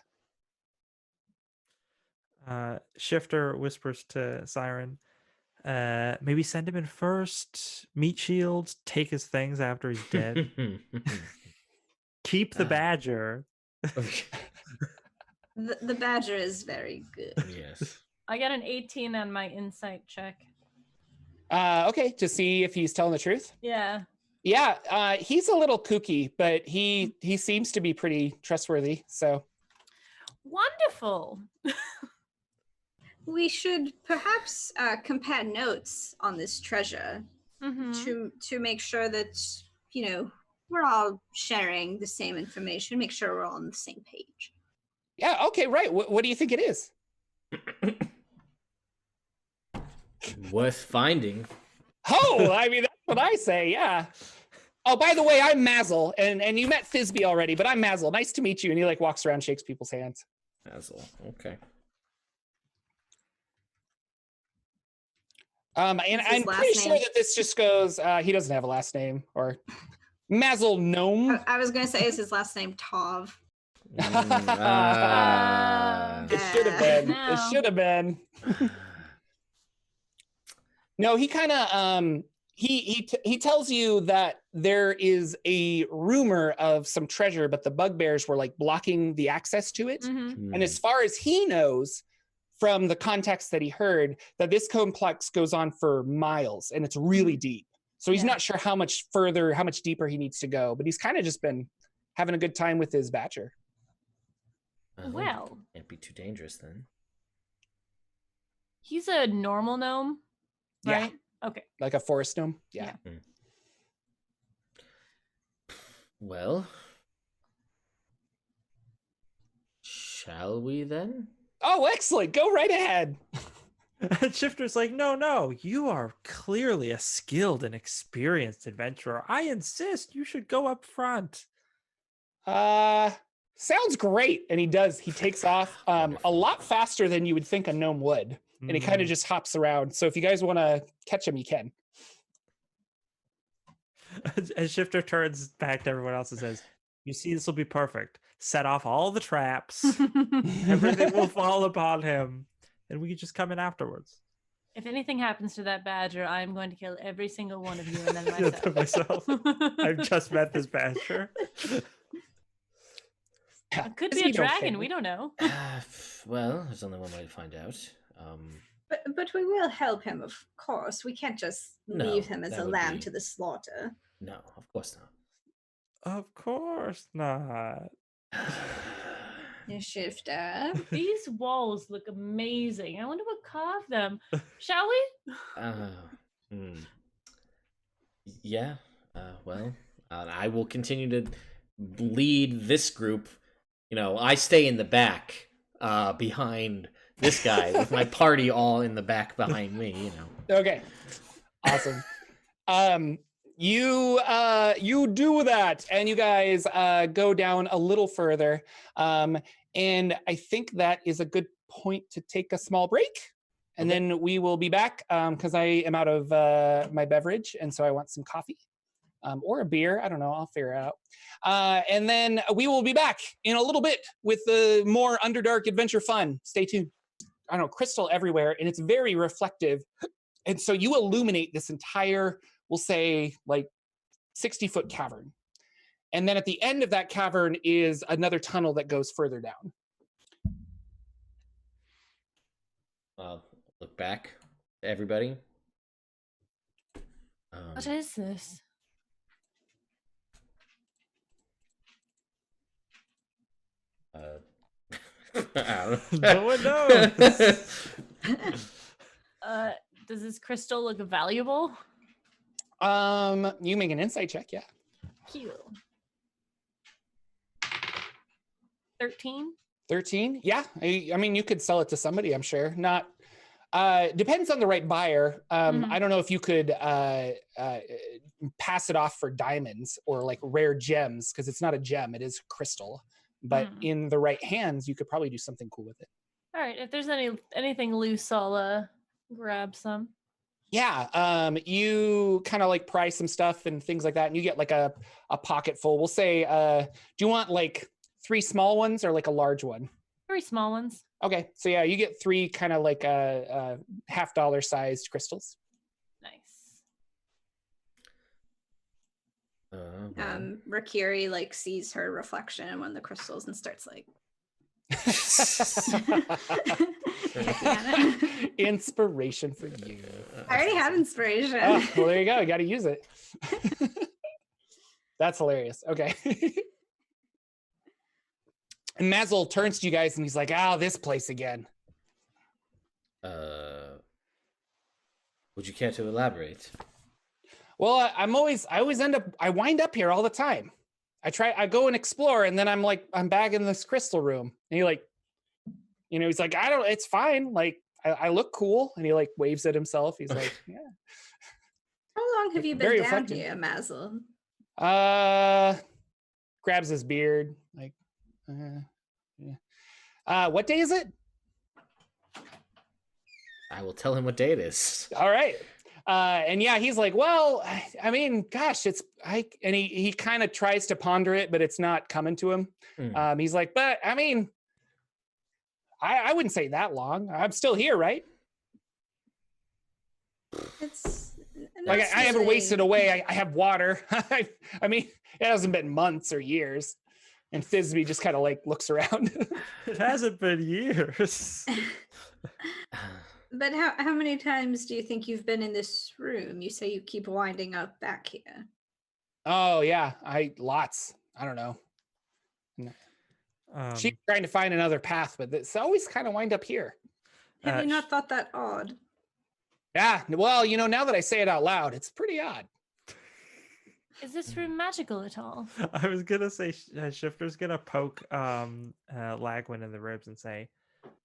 Shifter whispers to Siren, maybe send him in first, meet Shield, take his things after he's dead. Keep the badger. The badger is very good. Yes. I got an 18 on my insight check. Okay, to see if he's telling the truth. Yeah. Yeah, he's a little kooky, but he seems to be pretty trustworthy. So Wonderful. We should perhaps compare notes on this treasure Mhm. to make sure that we're all sharing the same information. Make sure we're all on the same page. yeah, okay, right. What do you think it is? Worth finding. Oh, I mean, that's what I say. Yeah. Oh, by the way, I'm Mazel, and you met Thisbe already, but I'm Mazel. Nice to meet you. And he like walks around, shakes people's hands. Mazel. Okay. And I'm pretty sure that this just goes. He doesn't have a last name, or Mazel Gnome. I was going to say, is his last name Tov? It should have been. No. It should have been. No, he kind of he tells you that there is a rumor of some treasure, but the bugbears were like blocking the access to it. Mhm. And as far as he knows, from the context that he heard, that this complex goes on for miles and it's really deep. So he's Yeah. not sure how much further, how much deeper he needs to go, but he's kind of just been having a good time with his badger. Well, Can't be too dangerous then. he's a normal gnome, Yeah. right? Okay. Like a forest gnome. Yeah. Well, shall we then? Oh, excellent. Go right ahead. And Shifter's like, no, you are clearly a skilled and experienced adventurer. I insist you should go up front. Sounds great. And he does. He takes off a lot faster than you would think a gnome would. And he kind of just hops around. So if you guys want to catch him, you can. And Shifter turns back to everyone else and says, you see, this will be perfect. set off all the traps. Everything will fall upon him, and we can just come in afterwards. If anything happens to that badger, I'm going to kill every single one of you and then Yeah, myself. I've just met this badger. It could Just be a be no dragon. family. We don't know. Well, there's only one way to find out. But we will help him, of course. We can't just No, leave him as that a would lamb be- to the slaughter. No, of course Of course not. not. You shifter. These walls look amazing. I wonder what carved them. Shall we? Yeah. Well, I will continue to lead this group. You know, I stay in the back, behind this guy with my party all in the back behind me. You know. Okay. Awesome. You do that, and you guys go down a little further. And I think that is a good point to take a small break. And Okay. then we will be back because I am out of my beverage, and so I want some coffee or a beer. I don't know. I'll figure it out. And then we will be back in a little bit with the more Underdark adventure fun. Stay tuned. I don't know, crystal everywhere, and it's very reflective. And so you illuminate this entire, we'll say, like 60-foot cavern. And then at the end of that cavern is another tunnel that goes further down. Look back to everybody. What is this? No one knows. Does this crystal look valuable? You make an insight check, yeah. Cute. 13? 13? Yeah. I mean, you could sell it to somebody, I'm sure. Not depends on the right buyer. I don't know if you could pass it off for diamonds or like rare gems, because it's not a gem, it is crystal. But in the right hands, you could probably do something cool with it. All right. If there's anything loose, I'll grab some. Yeah. You kind of like price some stuff and things like that, and you get like a pocket full. We'll say, do you want like 3 small ones or like a large one? 3 small ones. Okay, so yeah, you get 3 kind of like $50 sized crystals. Nice. Rakiri like sees her reflection in one of the crystals and starts like Inspiration for you. I already have inspiration. Oh, well, there you go. You got to use it. That's hilarious. Okay. And Mazel turns to you guys and he's like, this place again. Would you care to elaborate? Well, I wind up here all the time. I go and explore, and then I'm back in this crystal room. And he like, he's like, it's fine. Like, I look cool. And he like waves at himself. He's like, yeah. How long have you been Very down reflective. here, Mazel? Grabs his beard. Like, yeah. What day is it? I will tell him what day it is. All right. And yeah, he's like, well, I mean, gosh, and he kind of tries to ponder it, but it's not coming to him. He's like, but I mean, I wouldn't say that long. I'm still here, right? It's Like I haven't wasted away. I have water. I mean, it hasn't been months or years. And Thisbe just kind of like looks around. It hasn't been years. But how many times do you think you've been in this room? You say you keep winding up back here. Oh yeah, lots. I don't know. She's trying to find another path, but it's always kind of wind up here. Have you not thought that odd? Yeah, well, now that I say it out loud, it's pretty odd. Is this room magical at all? I was gonna say Shifter's gonna poke Lagwyn in the ribs and say,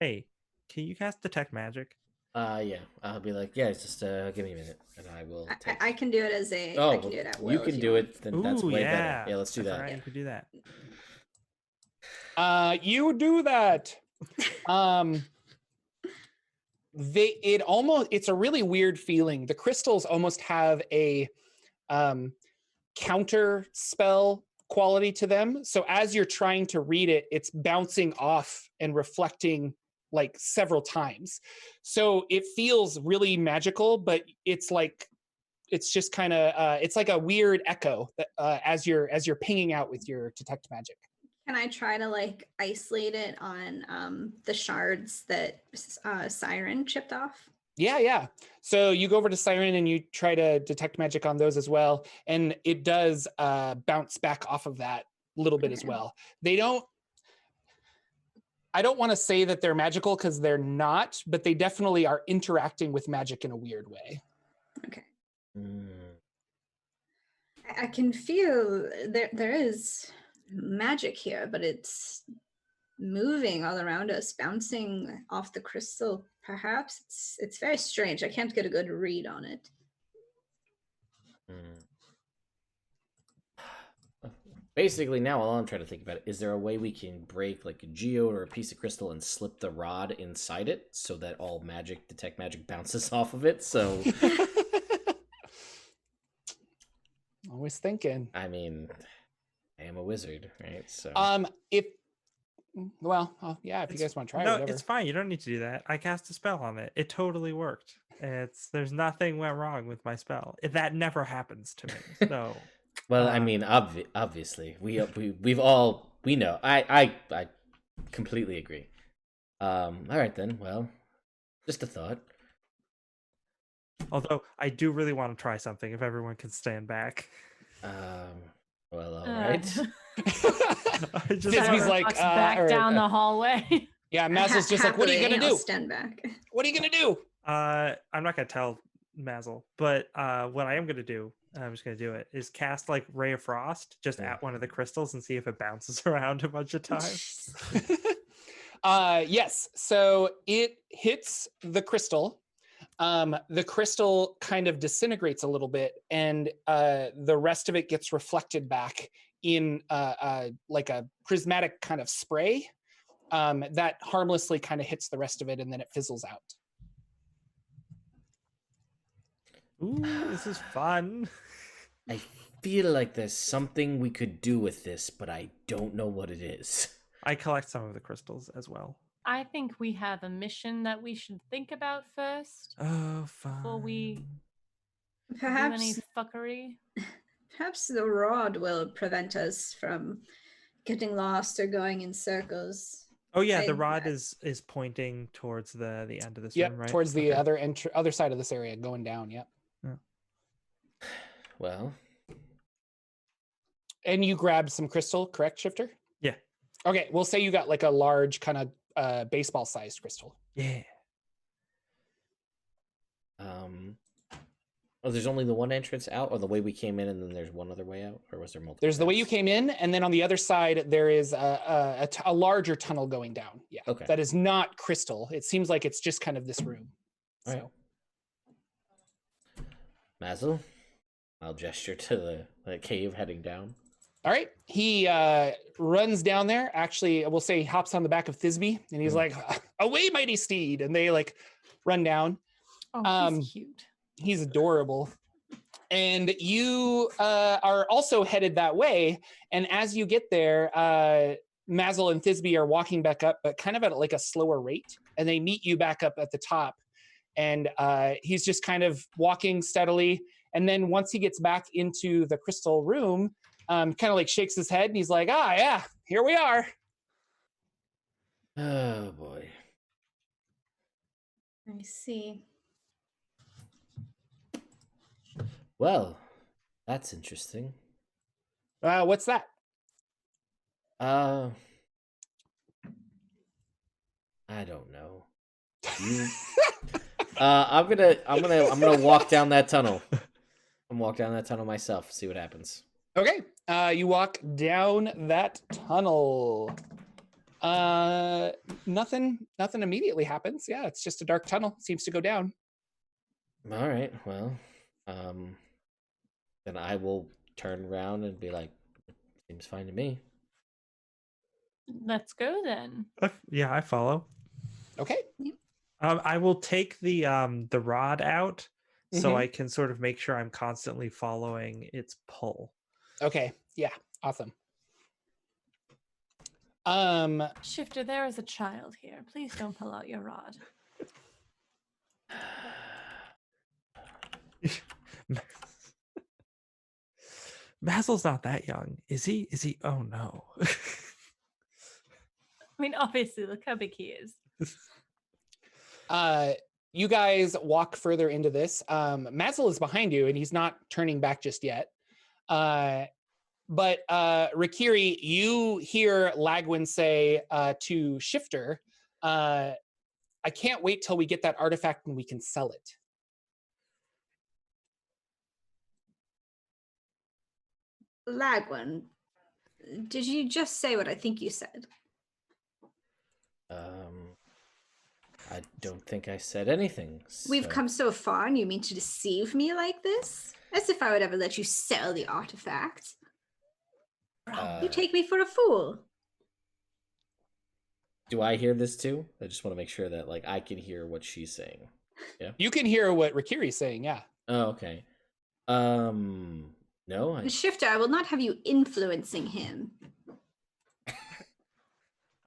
"Hey, can you cast detect magic?" Yeah. I'll be like, yeah, just give me a minute, and I will. I can do it as a. Oh, I can do it at will you if can do want. it. Then that's Ooh, way yeah. better. Yeah, let's do I that. forgot You could do that. You do that. It's a really weird feeling. The crystals almost have a counter spell quality to them. So as you're trying to read it, it's bouncing off and reflecting like several times. So it feels really magical, but it's like, it's just kind of, it's like a weird echo that, as you're pinging out with your detect magic. Can I try to like isolate it on the shards that Siren chipped off? Yeah. So you go over to Siren and you try to detect magic on those as well. And it does bounce back off of that a little bit as well. I don't want to say that they're magical because they're not, but they definitely are interacting with magic in a weird way. Okay. I can feel there is magic here, but it's moving all around us, bouncing off the crystal. Perhaps it's very strange. I can't get a good read on it. Basically, now all I'm trying to think about is there a way we can break like a geode or a piece of crystal and slip the rod inside it so that all detect magic bounces off of it? So, Always thinking. I mean, I am a wizard, right? So, if you guys want to try it, No, whatever. it's fine. You don't need to do that. I cast a spell on it. It totally worked. There's nothing went wrong with my spell. That never happens to me. So, well, I mean, obviously, we know. I completely agree. All right then. Well, just a thought. although I do really want to try something. If everyone can stand back. Well, all right. Disney's like back down the hallway. Yeah, Mazel's just like, what are you gonna do? I'll stand back. What are you gonna do? I'm not gonna tell Mazel, but what I am gonna do, I'm just gonna do it, is cast like Ray of Frost just at one of the crystals and see if it bounces around a bunch of times. Yes. So it hits the crystal. The crystal kind of disintegrates a little bit, and the rest of it gets reflected back in like a prismatic kind of spray that harmlessly kind of hits the rest of it, and then it fizzles out. Ooh, this is fun. I feel like there's something we could do with this, but I don't know what it is. I collect some of the crystals as well. I think we have a mission that we should think about first Oh, fine. before we do Perhaps any fuckery. Perhaps the rod will prevent us from getting lost or going in circles. Oh yeah, the rod is pointing towards the end of this room, right? Towards the other side of this area, going down. Yep. Yeah. Well, and you grabbed some crystal, correct, Shifter? Yeah. Okay, we'll say you got like a large kind of baseball-sized crystal. Yeah. Oh, there's only the one entrance out, or the way we came in, and then there's one other way out, or was there multiple? There's the way you came in, and then on the other side there is a larger tunnel going down. Yeah. Okay. That is not crystal. It seems like it's just kind of this room. All right. Mazel, I'll gesture to the cave heading down. All right. He runs down there. Actually, we'll say he hops on the back of Thisbe, and he's like, "Away, mighty steed!" And they like run down. Oh, he's cute. He's adorable. And you are also headed that way. And as you get there, Mazel and Thisbe are walking back up, but kind of at like a slower rate. And they meet you back up at the top. And he's just kind of walking steadily. And then once he gets back into the crystal room, kind of like shakes his head and he's like, yeah, here we are. Oh boy. I see. Well, that's interesting. What's that? I don't know. I'm gonna walk down that tunnel. I'm walk down that tunnel myself. See what happens. Okay. You walk down that tunnel. Nothing immediately happens. Yeah, it's just a dark tunnel. Seems to go down. All right. Well, then I will turn around and be like, seems fine to me. Let's go then. Yeah, I follow. Okay. I will take the rod out so Mhm. I can sort of make sure I'm constantly following its pull. Okay. Yeah. Awesome. Shifter, there is a child here. Please don't pull out your rod. Basil's not that young, is he? Oh no. I mean, obviously, look how big he is. You guys walk further into this. Mazel is behind you, and he's not turning back just yet. But Rikiri, you hear Lagwyn say to Shifter, I can't wait till we get that artifact and we can sell it. Lagwyn, did you just say what I think you said? I don't think I said anything. We've so- come so far, and you mean to deceive me like this? As if I would ever let you sell the artifact. You take me for a fool. Do I hear this too? I just want to make sure that like I can hear what she's saying. Yeah. You can hear what Rikiri's saying, yeah. Oh, okay. No, I Shifter, I will not have you influencing him.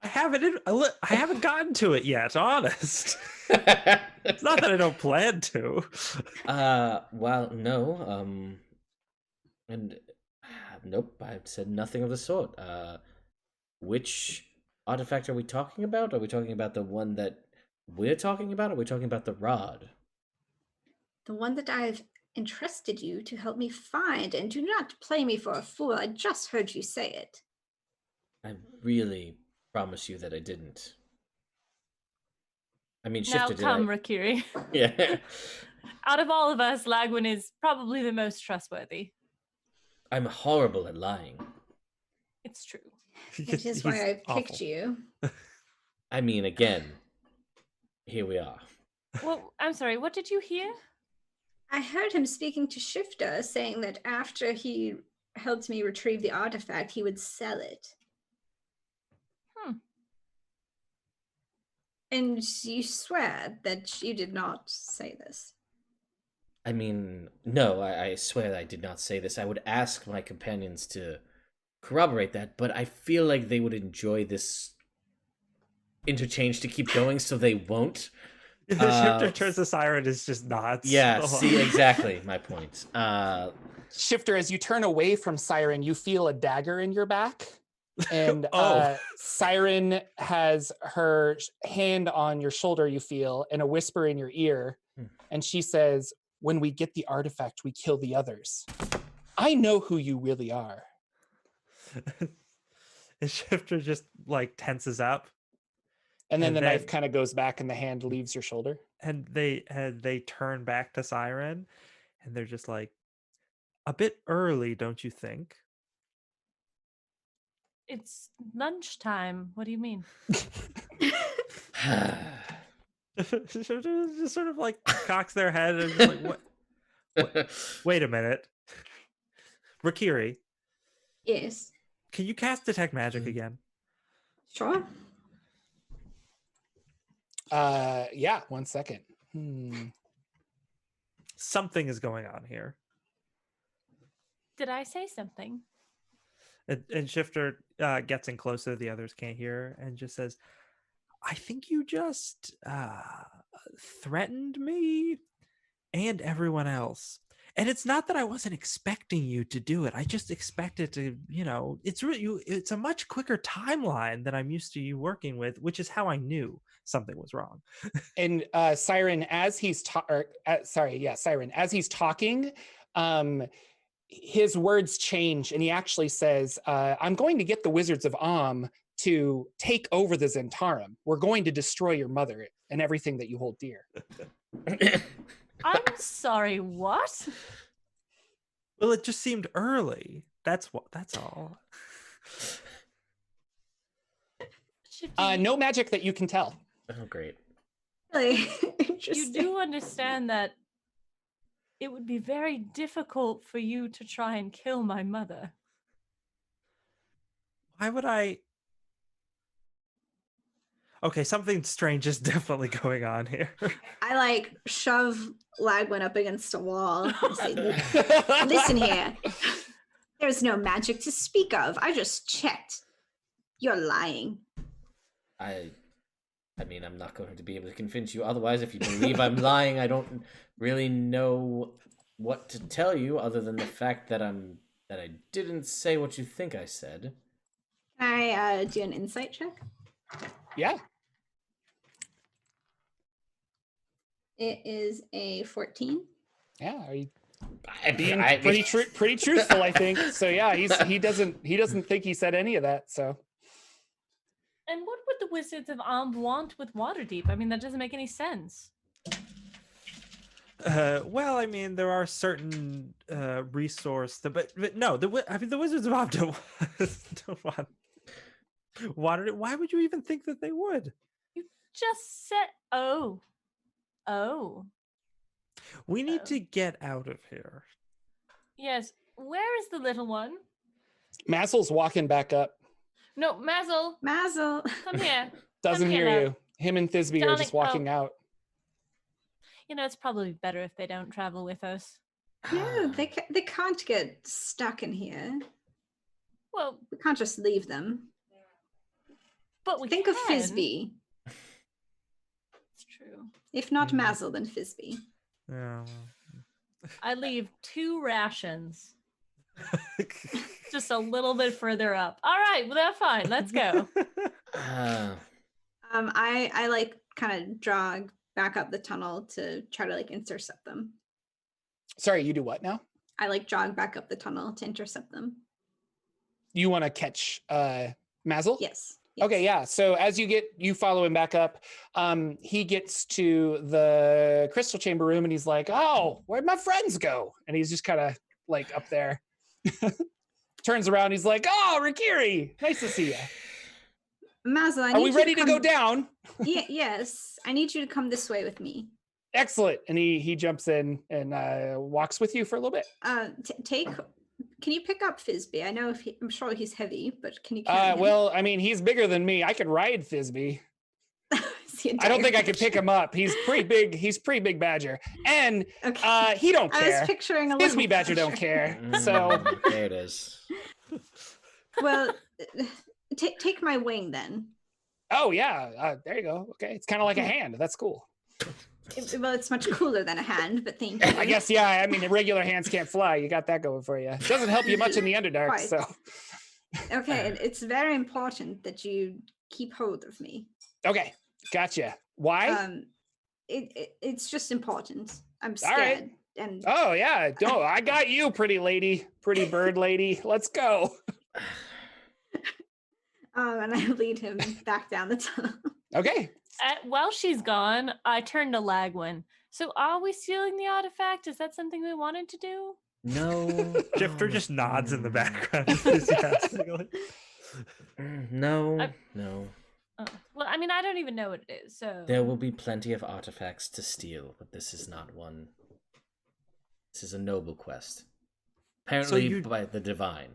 I haven't gotten to it yet, honest. It's not that I don't plan to. well, no. And nope, I've said nothing of the sort. Which artifact are we talking about? Are we talking about the one that we're talking about? Or are we talking about the rod? The one that I've entrusted you to help me find, and do not play me for a fool. I just heard you say it. I really promise you that I didn't. I mean, Now Shifter come, did. Rikiri. Yeah. Out of all of us, Lagwyn is probably the most trustworthy. I'm horrible at lying. It's true. Which is why I picked you. I mean, again, here we are. Well, I'm sorry, what did you hear? I heard him speaking to Shifter, saying that after he helped me retrieve the artifact, he would sell it. And you swear that you did not say this. I mean, no, I swear I did not say this. I would ask my companions to corroborate that, but I feel like they would enjoy this interchange to keep going, so they won't. Shifter turns to Siren is just nods. Yeah, see, exactly my point. Shifter, as you turn away from Siren, you feel a dagger in your back. And Siren has her hand on your shoulder, you feel, and a whisper in your ear. And she says, when we get the artifact, we kill the others. I know who you really are. And Shifter just like tenses up. And then the knife kind of goes back and the hand leaves your shoulder. And they turn back to Siren and they're just like, a bit early, don't you think? It's lunchtime. What do you mean? Just sort of like cocks their head and just like, what? Wait a minute. Rikiri. Yes. Can you cast Detect Magic again? Sure. Yeah, 1 second. Something is going on here. Did I say something? And Shifter gets in closer, the others can't hear, and just says, I think you just threatened me and everyone else. And it's not that I wasn't expecting you to do it. I just expected to, it's a much quicker timeline than I'm used to you working with, which is how I knew something was wrong. And Siren, as he's Siren, as he's talking, his words change, and he actually says, I'm going to get the Wizards of to take over the Zentarum. We're going to destroy your mother and everything that you hold dear. I'm sorry, what? Well, it just seemed early. That's all. No magic that you can tell. Oh, great. Really You interesting. do understand that it would be very difficult for you to try and kill my mother. Why would I? Okay, something strange is definitely going on here. I shove Lagwyn up against a wall and say, listen here. There's no magic to speak of. I just checked. You're lying. I mean, I'm not going to be able to convince you otherwise. If you believe I'm lying, I don't really know what to tell you other than the fact that I didn't say what you think I said. Can I do an insight check? Yeah. It is a 14. Yeah. Are you I being I- pretty truthful, I think. So yeah, he doesn't think he said any of that. So And what would the Wizards of Amb want with Waterdeep? I mean, that doesn't make any sense. Well, I mean, there are certain but no, the Wizards of Amb don't want water. Why would you even think that they would? You just said, oh. We need to get out of here. Yes. Where is the little one? Mazel's walking back up. No, Mazel, Mazel. come here. Doesn't Come hear here, you. Him and Thisbe are just Darling, walking out. You know, it's probably better if they don't travel with us. No, they can't get stuck in here. Well, We can't just leave them. but we Think can. of Fizby. It's true. If not Mhm. Mazel, then Fizby. Yeah. I leave 2 rations just a little bit further up. All right, well, that's fine. Let's go. I like kind of jog back up the tunnel to try to like intercept them. Sorry, you do what now? I like jog back up the tunnel to intercept them. You want to catch Mazel? Yes. Okay, yeah. So as you follow him back up, he gets to the crystal chamber room and he's like, "Oh, where'd my friends go?" And he's just kind of like up there. Turns around, he's like, "Oh, Rikiri, nice to see you. Mazel, I Are need we you ready to go come- down?" Yes. I need you to come this way with me. Excellent. And he jumps in and walks with you for a little bit. Can you pick up Fizby? I know I'm sure he's heavy, but can you carry him? Well, I mean, he's bigger than me. I could ride Thisbe. Is he a I don't think I giant could pick him up. He's pretty big. He's pretty big badger. And Okay. he don't I was care. picturing a little Thisbe badger don't care. So There it is. Well, take my wing then. oh yeah, there you go. Okay, it's kind of like a hand. That's cool. Well, it's much cooler than a hand, but thank you. I guess, yeah. I mean, the regular hands can't fly. You got that going for you. It doesn't help you much in the Underdark. Right. So, Okay, and it's very important that you keep hold of me. okay, gotcha. Why? It's just important. I'm All right. scared, and Oh yeah, no, I got you, pretty lady, pretty bird lady. Let's go. and I lead him back down the tunnel. Okay. While she's gone, I turn to Lagwyn. So are we stealing the artifact? Is that something we wanted to do? No. Shifter just nods in the background enthusiastically. No. Oh, well, I mean, I don't even know what it is. So There will be plenty of artifacts to steal, but this is not one. This is a noble quest. Apparently by the divine.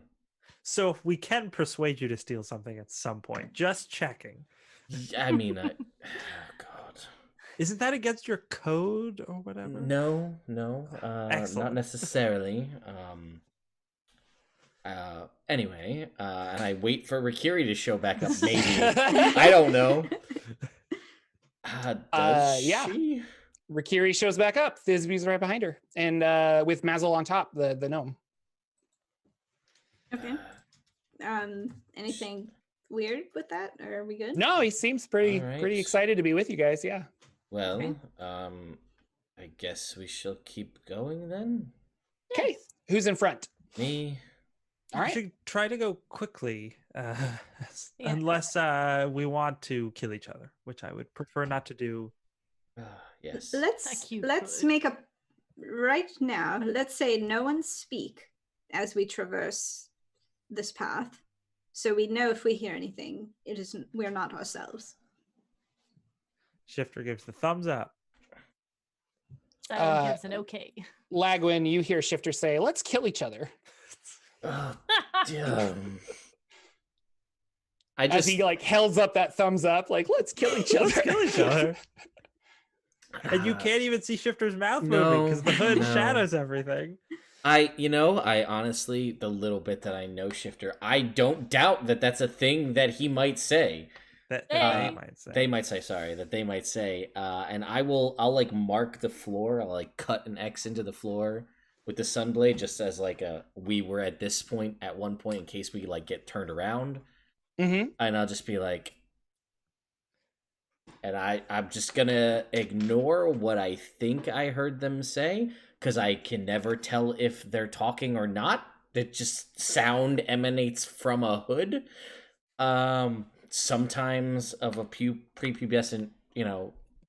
So we can persuade you to steal something at some point. Just checking. I mean, oh God. Isn't that against your code or whatever? No, Excellent. not necessarily. Anyway, and I wait for Rikiri to show back up. Maybe I don't know. Does Yeah. she? Rikiri shows back up. Thisbe's right behind her, and with Mazel on top, the gnome. Okay. Anything weird with that, or are we good? No, he seems pretty All right. pretty excited to be with you guys. Yeah. Well, Okay. I guess we shall keep going then. Okay. Who's in front? Me. All We right. should try to go quickly, Yeah. unless we want to kill each other, which I would prefer not to do. Yes. Let's Like you let's could. make a right now. Let's say no one speak as we traverse this path, so we know if we hear anything, we're not ourselves. Shifter gives the thumbs up. Silent gives an okay. Lagwyn, you hear Shifter say, "Let's kill each other." Damn. I As just he like holds up that thumbs up, like, "Let's kill each other." Let's kill each other. And you can't even see Shifter's mouth moving because the hood no. shadows everything. I honestly, the little bit that I know Shifter, I don't doubt that that's a thing that he might say. That Hey. they might say. They might say, sorry, that they might say. And I'll like mark the floor. I'll like cut an X into the floor with the sunblade, just as like we were at this point at one point in case we like get turned around. Mm-hmm. And I'll just be like, and I'm just gonna ignore what I think I heard them say, because I can never tell if they're talking or not. It just sound emanates from a hood. Sometimes of a prepubescent,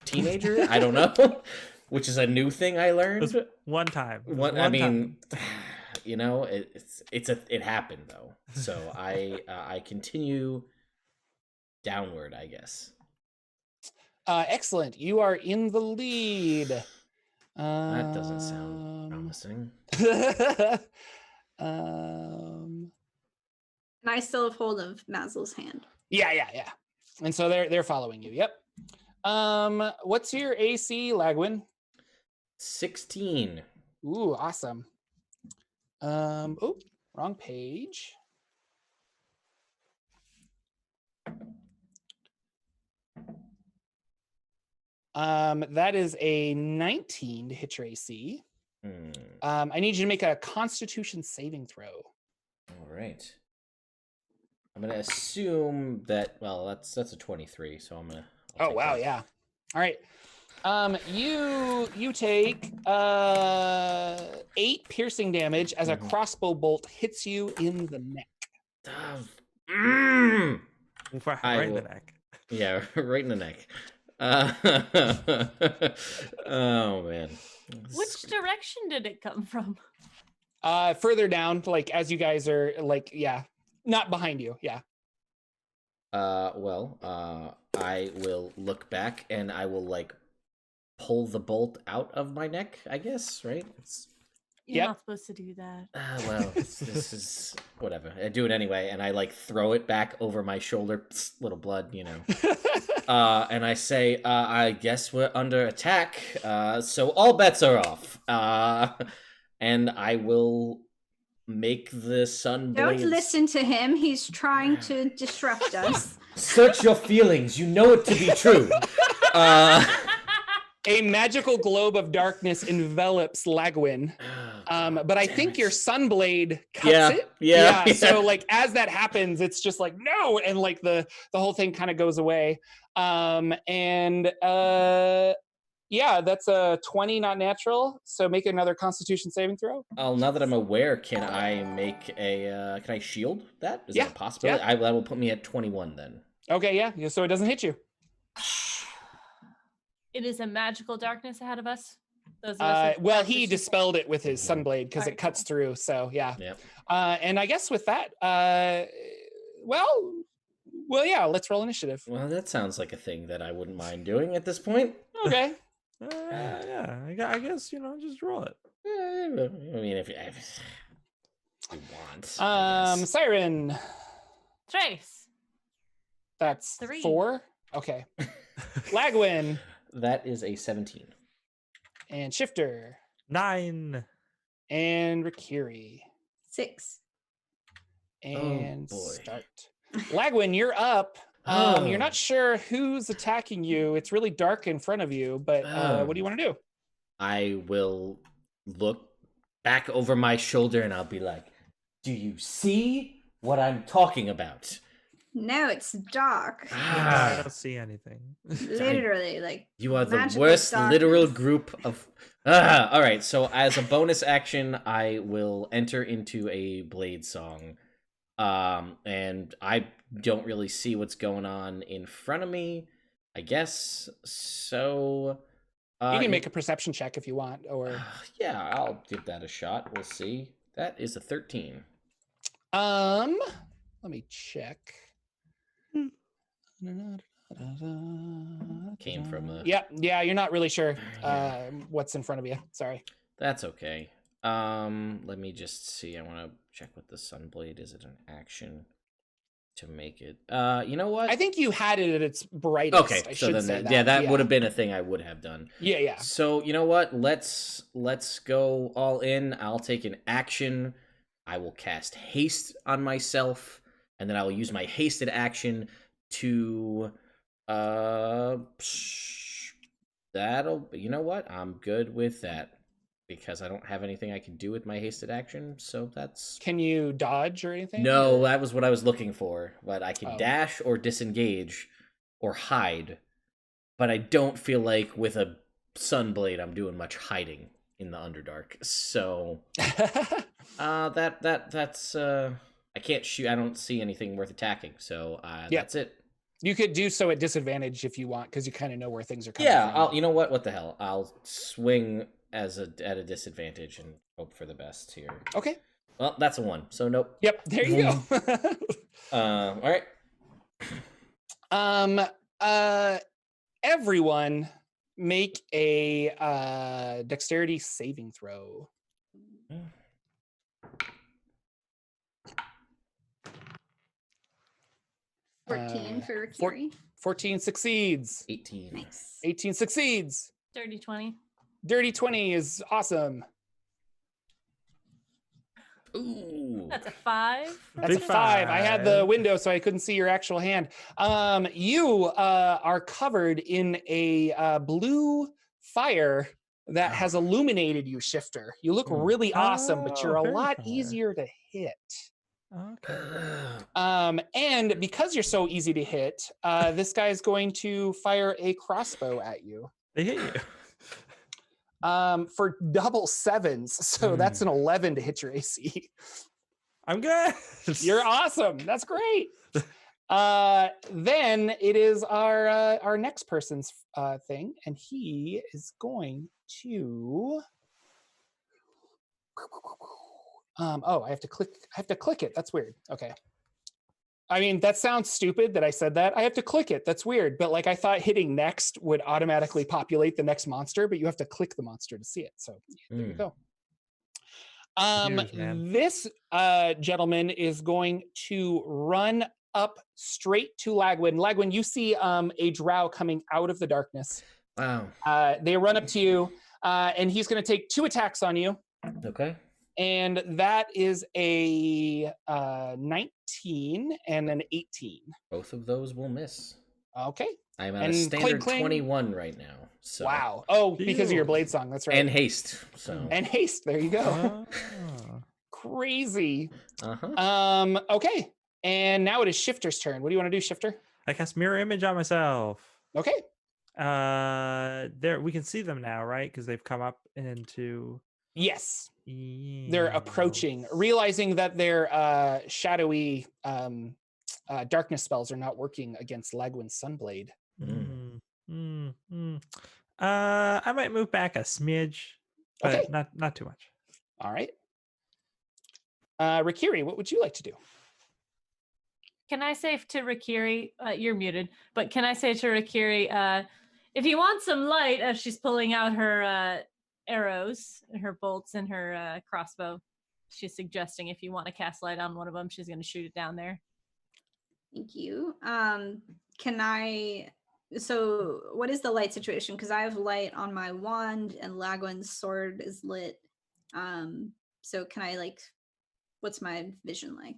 teenager. I don't know, which is a new thing I learned. Just one time. It happened though. So I continue downward, I guess. Excellent. You are in the lead. That doesn't sound promising. And I still have hold of Mazel's hand. Yeah. And so they're following you. Yep. What's your AC, Lagwyn? 16. Ooh, awesome. Oh, wrong page. That is a 19 to hit your AC. I need you to make a Constitution saving throw. All right. I'm gonna assume that. Well, that's a 23. So I'm gonna. Oh wow, that. yeah. All right. You take 8 piercing damage as a crossbow bolt hits you in the neck. Right in the neck. Yeah, right in the neck. Oh man. Which direction did it come from? Further down, like as you guys are like, yeah, not behind you. Yeah. I will look back and I will like pull the bolt out of my neck, I guess, right? You're not supposed to do that. Well, this is whatever. I do it anyway, and I like throw it back over my shoulder, little blood, and I say, I guess we're under attack, so all bets are off. And I will make the sun Don't blades... listen to him. He's trying to disrupt us. Search your feelings. You know it to be true. A magical globe of darkness envelops Lagwyn. But I think your sunblade cuts it. Yeah. So like as that happens, it's just like no, and like the whole thing kind of goes away. That's a 20, not natural. So make another Constitution saving throw. Now that I'm aware, can I make a? Can I shield that? Is that a possibility? Yeah. That will put me at 21 then. Okay, yeah. So it doesn't hit you. It is a magical darkness ahead of us. Those of us Well, he dispelled it with his sunblade because it Alright, cuts through. So yeah. Yep. And I guess with that, let's roll initiative. Well, that sounds like a thing that I wouldn't mind doing at this point. Okay. I guess just roll it. I mean, if you want. Siren. Trace. That's 3. 4. Okay. Lagwyn. That is a 17. And Shifter. 9. And Rikiri. 6. And boy. start. Lagwyn, you're up. You're not sure who's attacking you. It's really dark in front of you, but what do you want to do? I will look back over my shoulder and I'll be like, do you see what I'm talking about? No, it's dark. I don't see anything. Literally, like You are the magical worst darkness. literal group of... All right, so as a bonus action, I will enter into a blade song. And I don't really see what's going on in front of me, I guess. So... You can make a perception check if you want, or... Yeah, I'll give that a shot. We'll see. That is a 13. Let me check. Came from the... Yeah, you're not really sure what's in front of you. Sorry. That's okay. Let me just see. I want to check with the Sunblade. Is it an action? to make it. You know what? I think you had it at its brightest. Okay, I so should then say that would have been a thing I would have done. Yeah. So you know what? Let's go all in. I'll take an action. I will cast haste on myself, and then I will use my hasted action to that'll, you know what? I'm good with that because I don't have anything I can do with my hasted action, so that's... Can you dodge or anything? No, or... that was what I was looking for. But I can dash or disengage or hide. But I don't feel like with a Sunblade I'm doing much hiding in the Underdark. So that's I can't shoot. I don't see anything worth attacking. So that's it. You could do so at disadvantage if you want, because you kind of know where things are coming from. Yeah, you know what? What the hell? I'll swing at a disadvantage and hope for the best here. Okay. Well, that's a 1, so nope. Yep, there you go. All right. Everyone make a dexterity saving throw. 14 for Rikiri. 14 succeeds. 18. Nice. 18 succeeds. Dirty 20. Dirty 20 is awesome. Ooh. That's a 5. That's a 5. I had the window, so I couldn't see your actual hand. You are covered in a blue fire that has illuminated you, Shifter. You look really awesome, but you're a lot easier to hit. Okay. And because you're so easy to hit, this guy is going to fire a crossbow at you. They hit you. For double 7s, so that's an 11 to hit your AC. I'm good. You're awesome. That's great. Then it is our next person's thing, and he is going to. I have to click it. That's weird. Okay. I mean, that sounds stupid that I said that. I have to click it. That's weird. But like, I thought hitting next would automatically populate the next monster, but you have to click the monster to see it. So there you go. This gentleman is going to run up straight to Lagwyn. Lagwyn, you see a drow coming out of the darkness. Wow. They run up to you, and he's going to take 2 attacks on you. Okay. And that is a 19 and an 18. Both of those will miss. Okay. I'm at a standard 21 right now. So. Wow. Oh, because of your blade song. That's right. And haste. So. And haste. There you go. Crazy. Uh-huh. Okay. And now it is Shifter's turn. What do you want to do, Shifter? I cast mirror image on myself. Okay. There we can see them now, right? Because they've come up into. Yes. They're approaching, realizing that their shadowy darkness spells are not working against Lagwyn's Sunblade. I might move back a smidge, but okay. not too much. All right. Rikiri, what would you like to do? Can I say to Rikiri, you're muted, but can I say to Rikiri, if you want some light as she's pulling out her arrows, her bolts, and her crossbow, she's suggesting if you want to cast light on one of them, she's going to shoot it down there. Thank you. So what is the light situation? Because I have light on my wand and Lagwyn's sword is lit. So can I what's my vision like?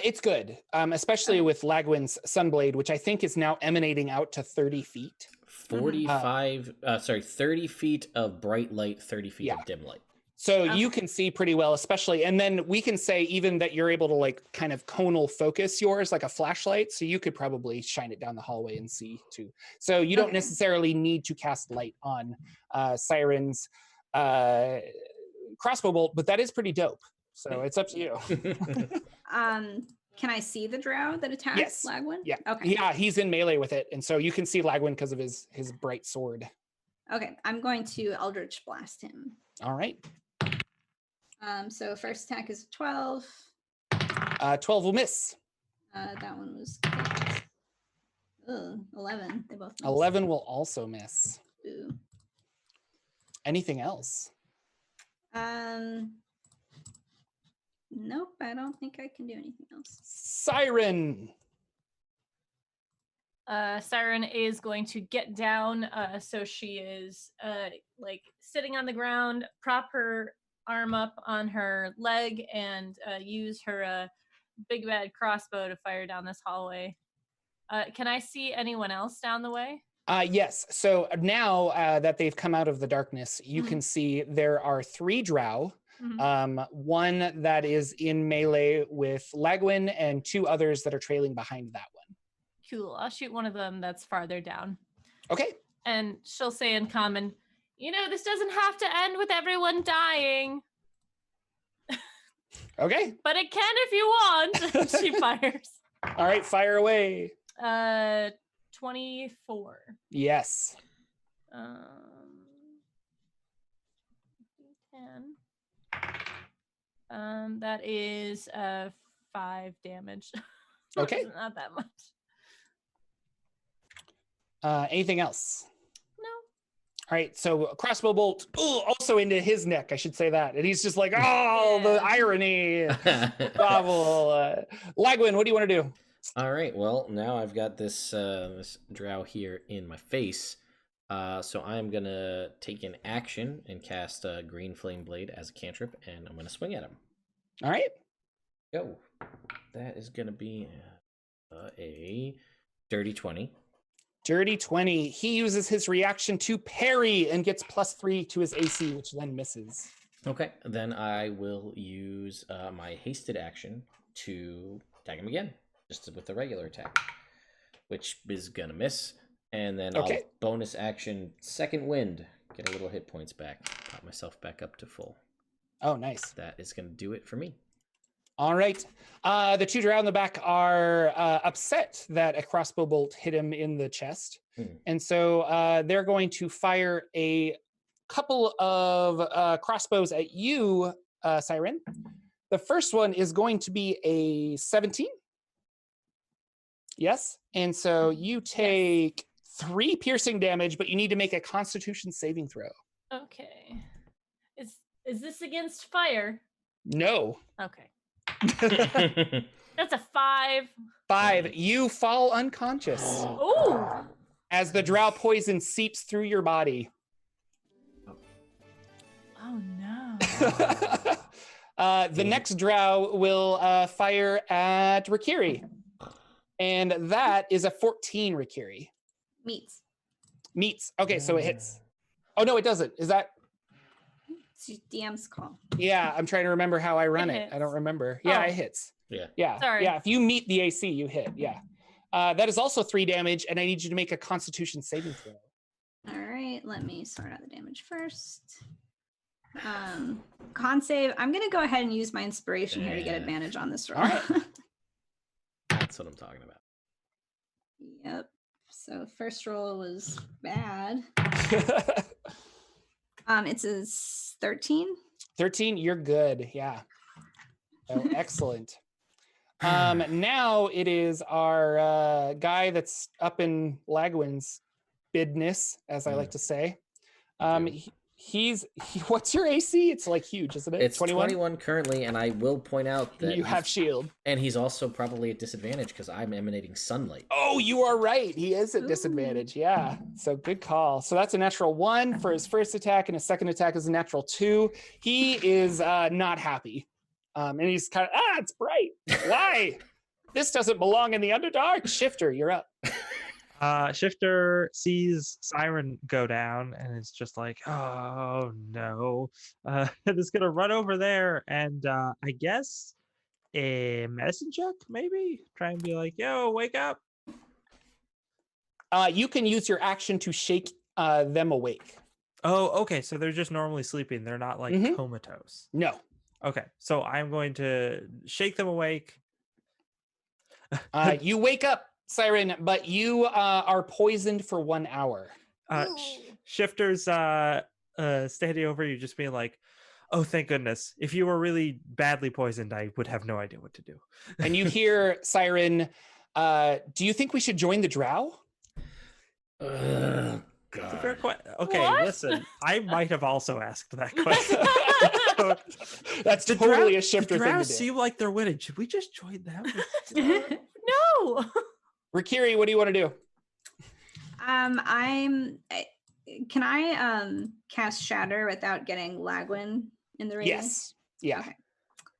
It's good, especially with Lagwyn's Sunblade, which I think is now emanating out to 30 feet. 30 feet of bright light, 30 feet of dim light. So you can see pretty well, especially, and then we can say even that you're able to kind of conal focus yours like a flashlight. So you could probably shine it down the hallway and see too. So you don't necessarily need to cast light on Siren's crossbow bolt, but that is pretty dope. So it's up to you. Can I see the drow that attacks Lagwyn? Yeah. Okay. Yeah, he's in melee with it, and so you can see Lagwyn because of his bright sword. Okay, I'm going to Eldritch Blast him. All right. So first attack is 12. 12 will miss. That one was 11. They both missed. 11 will also miss. Ooh. Anything else? Nope, I don't think I can do anything else. Siren. Siren is going to get down, so she is like sitting on the ground, prop her arm up on her leg, and use her big bad crossbow to fire down this hallway. Can I see anyone else down the way? Yes. So now that they've come out of the darkness, you can see there are 3 drow. One that is in melee with Lagwyn and 2 others that are trailing behind that one. Cool. I'll shoot one of them that's farther down. Okay. And she'll say in common, this doesn't have to end with everyone dying. Okay. But it can if you want. She fires. All right, fire away. 24. Yes. 10. That is 5 damage. Okay. Not that much. Anything else? No. All right, so a crossbow bolt also into his neck, I should say that. And he's just like, oh, the irony. Novel. Lagwyn, what do you want to do? All right, well, now I've got this this drow here in my face. So I'm going to take an action and cast a Green Flame Blade as a cantrip, and I'm going to swing at him. All right. Go. That is going to be a dirty 20. Dirty 20. He uses his reaction to parry and gets +3 to his AC, which then misses. Okay, then I will use my hasted action to attack him again, just with the regular attack, which is going to miss. And then I'll bonus action Second Wind, get a little hit points back, pop myself back up to full. Oh, nice. That is going to do it for me. All right. The 2 drow in the back are upset that a crossbow bolt hit him in the chest. And so they're going to fire a couple of crossbows at you, Siren. The first one is going to be a 17. Yes. And so you take 3 piercing damage, but you need to make a Constitution saving throw. Okay. Is this against fire? No. Okay. That's a 5. 5. You fall unconscious. Ooh. As the drow poison seeps through your body. Oh no. The next drow will fire at Rikiri. And that is a 14 Rikiri. Meets. Okay, so it hits. Oh no, it doesn't. Is that? It's DM's call. Yeah, I'm trying to remember how I run it. Hits. I don't remember. Yeah, Oh. it hits. Yeah. Sorry. Yeah, if you meet the AC, you hit. Yeah. That is also 3 damage, and I need you to make a Constitution saving throw. All right, let me sort out the damage first. Con save. I'm gonna go ahead and use my inspiration here to get advantage on this roll. All right. That's what I'm talking about. Yep. So first roll was bad. It's a 13. 13, you're good. Yeah. Oh, excellent. Now it is our guy that's up in Lagwyn's bidness, as I like to say. What's your AC? It's like huge, isn't it? It's 21 currently, and I will point out that you have shield. And he's also probably at disadvantage because I'm emanating sunlight. Oh, you are right. He is at disadvantage. Yeah. So good call. So that's a natural 1 for his first attack, and his second attack is a natural 2. He is not happy. And he's kind of, it's bright. Why? This doesn't belong in the Underdark. Shifter, you're up. Shifter sees Siren go down and it's just like, oh no. And it's gonna run over there and I guess a medicine check, maybe? Try and be like, yo, wake up. You can use your action to shake them awake. Oh, okay. So they're just normally sleeping. They're not like comatose. No. Okay. So I'm going to shake them awake. You wake up, Siren, but you are poisoned for 1 hour. Shifter's standing over you, just being like, oh, thank goodness. If you were really badly poisoned, I would have no idea what to do. And you hear Siren, do you think we should join the drow? God. Fair okay, What? listen. I might have also asked that question. That's totally a Shifter thing to do. Seem like they're winning. Should we just join them? No. Rikiri, what do you want to do? Can I cast Shatter without getting Lagwyn in the radius? Yes. Yeah. Okay.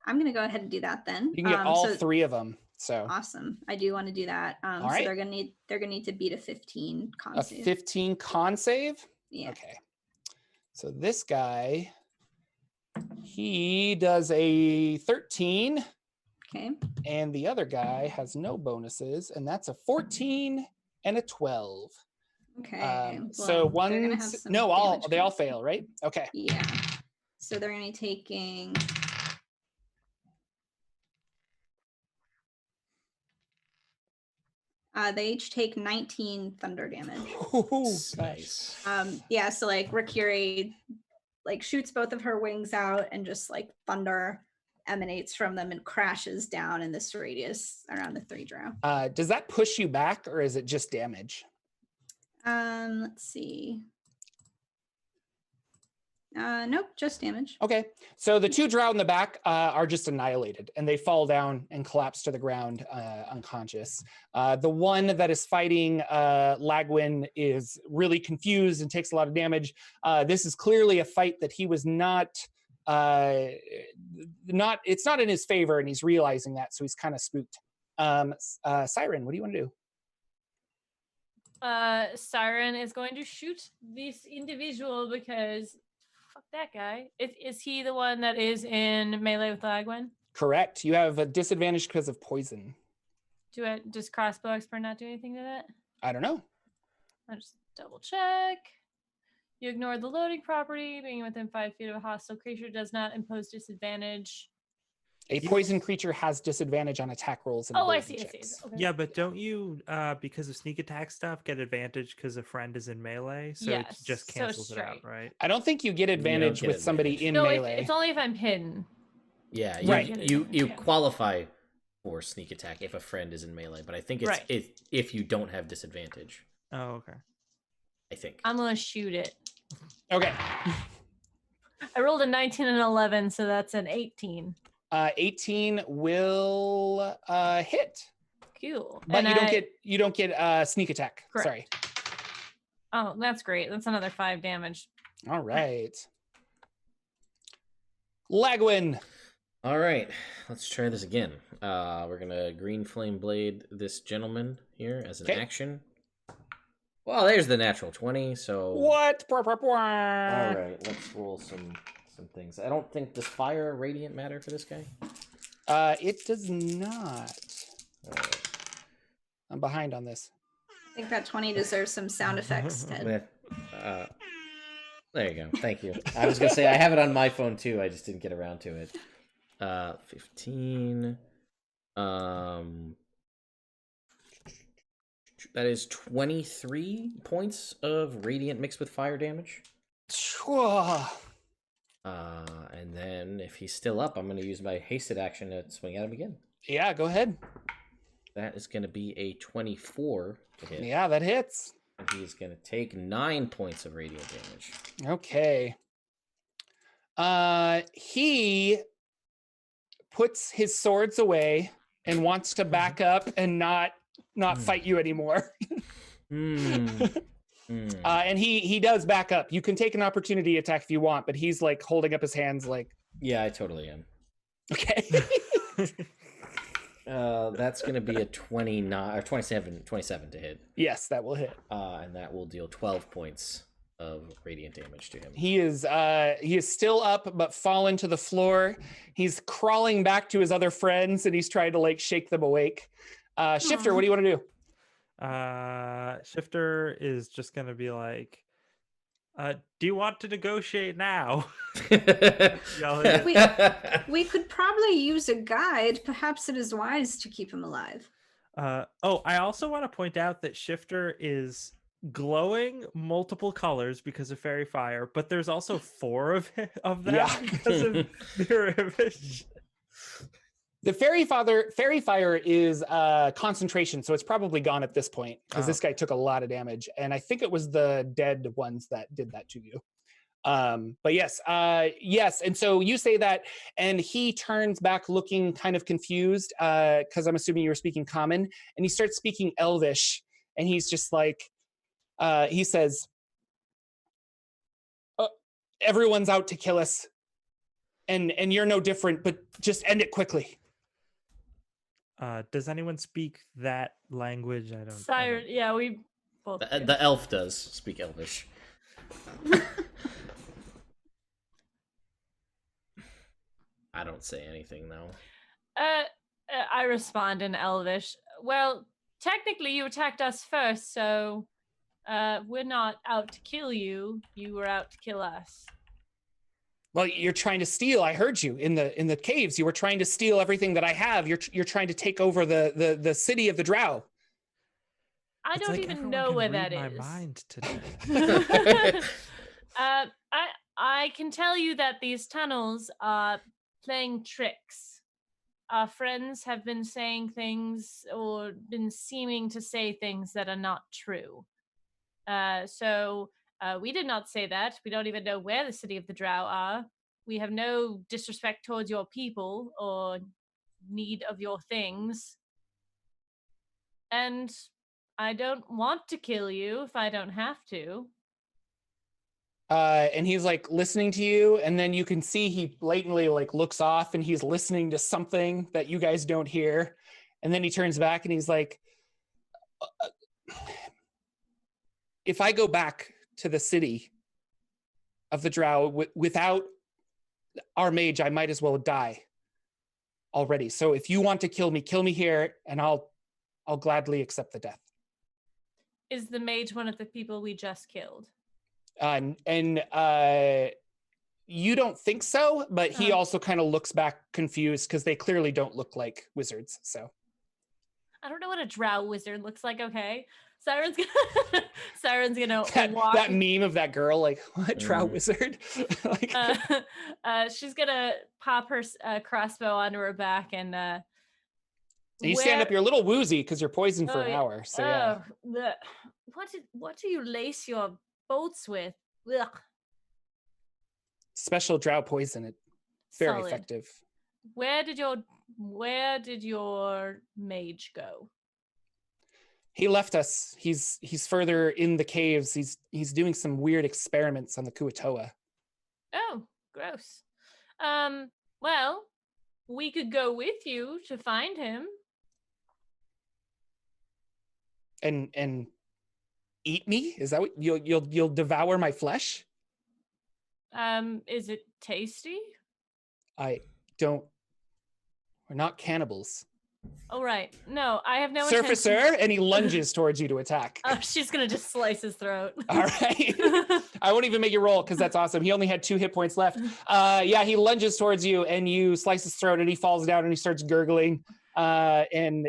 I'm gonna go ahead and do that then. You can get all 3 of them. So awesome. I do want to do that. All So right. they're gonna need to beat a 15 con a save. 15 con save. Yeah. Okay. So this guy, he does a 13. Okay. And the other guy has no bonuses, and that's a 14 and a 12. Okay. So well, they're gonna have one's some no, damage they all coming. fail, right? Okay. Yeah. So they're gonna be taking. They each take 19 thunder damage. Ooh, Nice. Yeah, so like Rikiri like shoots both of her wings out and just like thunder emanates from them and crashes down in this radius around the 3 drow. Does that push you back, or is it just damage? Let's see. Nope, just damage. Okay, so the 2 drow in the back are just annihilated, and they fall down and collapse to the ground unconscious. The one that is fighting Lagwyn is really confused and takes a lot of damage. This is clearly a fight that he was not. It's not in his favor, and he's realizing that, so he's kind of spooked. Siren, what do you want to do? Siren is going to shoot this individual because fuck that guy. Is he the one that is in melee with Lagwyn? Correct. You have a disadvantage because of poison. Does crossbow expert not do anything to that? I don't know. I'll just double check. You ignore the loading property. Being within 5 feet of a hostile creature does not impose disadvantage. A poison creature has disadvantage on attack rolls and I ability see. checks. Okay. Yeah, but don't you, because of sneak attack stuff, get advantage because a friend is in melee? So Yes, it just so cancels it out, straight. right? I don't think you get advantage get with somebody advantage. in No, melee. it's only if I'm hidden. Yeah, Right. you qualify for sneak attack if a friend is in melee, but I think it's Right. if you don't have disadvantage. Oh, okay. I think. I'm gonna shoot it. Okay. I rolled a 19 and 11, so that's an 18. 18 will hit, Cool. but And you don't get sneak attack. Correct. Sorry. Oh, that's great. That's another 5 damage. All right. Lagwyn. All right, let's try this again. We're gonna green flame blade this gentleman here as an Okay. action. Well, there's the natural 20. So What? All right, let's roll some things. I don't think does fire or radiant matter for this guy. It does not. All right. I'm behind on this. I think that 20 deserves some sound effects, Ted. There you go. Thank you. I was gonna say I have it on my phone too. I just didn't get around to it. 15. That is 23 points of radiant mixed with fire damage. And then if he's still up, I'm going to use my hasted action to swing at him again. Yeah, go ahead. That is going to be a 24 to hit. Yeah, that hits. And he is going to take 9 points of radiant damage. Okay. He puts his swords away and wants to back up and not fight you anymore. And he does back up. You can take an opportunity attack if you want, but he's like holding up his hands like. Yeah, I totally am. Okay. That's going to be a 29 or 27 to hit. Yes, that will hit. And that will deal 12 points of radiant damage to him. He is still up but fallen to the floor. He's crawling back to his other friends and he's trying to like shake them awake. Shifter, what do you want to do? Shifter is just gonna be like, do you want to negotiate now? We could probably use a guide. Perhaps it is wise to keep him alive. I also want to point out that Shifter is glowing multiple colors because of fairy fire, but there's also 4 of them because of mirror image. The fairy fire is concentration, so it's probably gone at this point because this guy took a lot of damage, and I think it was the dead ones that did that to you. But yes, and so you say that, and he turns back looking kind of confused because I'm assuming you were speaking Common, and he starts speaking Elvish, and he's just like, He says, everyone's out to kill us, and you're no different, but just end it quickly. Does anyone speak that language? I don't. Siren, yeah, we both do. The elf does speak Elvish. I don't say anything though. I respond in Elvish. Well, technically you attacked us first, so we're not out to kill you. You were out to kill us. Well, you're trying to steal. I heard you in the caves. You were trying to steal everything that I have. You're trying to take over the city of the Drow. I don't even know where that is. My mind today. I can tell you that these tunnels are playing tricks. Our friends have been saying things or been seeming to say things that are not true. So we did not say that. We don't even know where the city of the Drow are. We have no disrespect towards your people or need of your things. And I don't want to kill you if I don't have to. And he's like listening to you, and then you can see he blatantly like looks off and he's listening to something that you guys don't hear. And then he turns back and he's like, if I go back to the city of the Drow without our mage, I might as well die already. So if you want to kill me here, and I'll gladly accept the death. Is the mage one of the people we just killed? And you don't think so, but he also kind of looks back confused because they clearly don't look like wizards. So I don't know what a drow wizard looks like. Okay, Siren's gonna walk. That meme of that girl, like, what drow wizard? Like, she's gonna pop her crossbow onto her back and you stand up. You're a little woozy because you're poisoned for an hour. So yeah. What do you lace your bolts with? Ugh. Special drow poison. It very Solid. effective. Where did your mage go? He left us. He's further in the caves. He's doing some weird experiments on the Kuatoa. Oh, gross. Well, we could go with you to find him. And eat me? Is that what you'll devour my flesh? Is it tasty? We're not cannibals. Oh, right. No, I have no Surfacer, intention. and he lunges towards you to attack. Oh, she's gonna just slice his throat. All right. I won't even make you roll because that's awesome. He only had 2 hit points left. He lunges towards you and you slice his throat and he falls down and he starts gurgling. And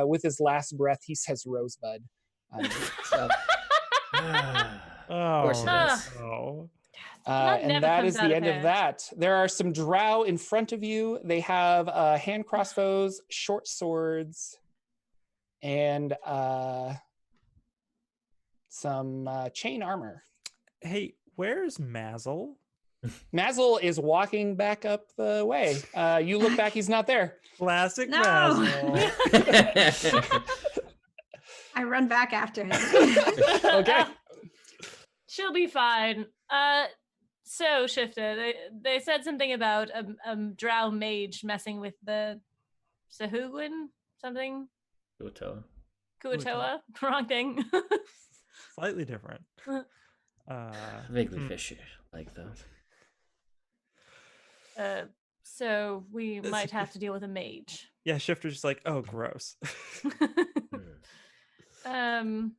with his last breath, he says Rosebud. And that is the end of that. There are some drow in front of you. They have hand crossbows, short swords, and some chain armor. Hey, where's Mazel? Mazel is walking back up the way. You look back, he's not there. Classic No. Mazel. I run back after him. Okay. She'll be fine. So, Shifter, they said something about a drow mage messing with the Sahuagin something? Kuatoa? Wrong thing. Slightly different. Vaguely fishy, like that. So we might have to deal with a mage. Yeah, Shifter's just like, oh, gross. And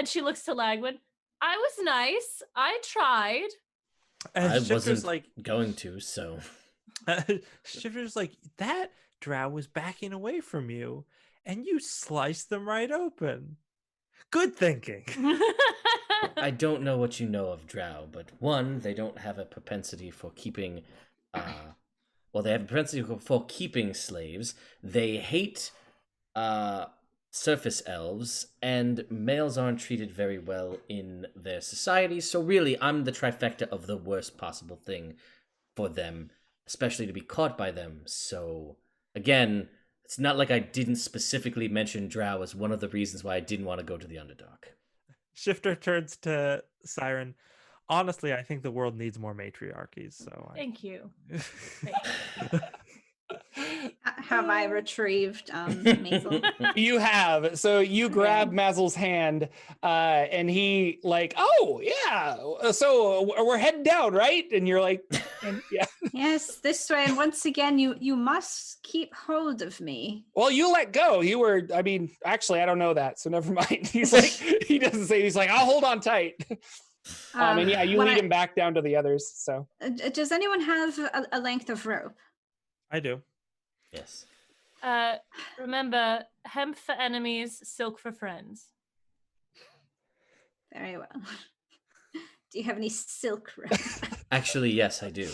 she looks to Lagwyn. I was nice. I tried. And I Shifter's wasn't like going to, so. Shifter's like, that drow was backing away from you, and you sliced them right open. Good thinking. I don't know what you know of drow, but one, they don't have a propensity for keeping, they have a propensity for keeping slaves. They hate, surface elves, and males aren't treated very well in their society, so really I'm the trifecta of the worst possible thing for them, especially to be caught by them. So again, it's not like I didn't specifically mention drow as one of the reasons why I didn't want to go to the Underdark. Shifter turns to Siren. Honestly, I think the world needs more matriarchies. So Thank you. Have I retrieved Maisel? You have. So you grab Mazel's hand, and he like, oh yeah. So we're heading down, right? And you're like, yeah. Yes, this way. And once again, you must keep hold of me. Well, you let go. You were. I mean, actually, I don't know that, so never mind. He's like, he doesn't say. He's like, I'll hold on tight. And yeah, you lead him back down to the others. So does anyone have a length of rope? I do. Yes. Remember, hemp for enemies, silk for friends. Very well. Do you have any silk rope? Actually, yes, I do.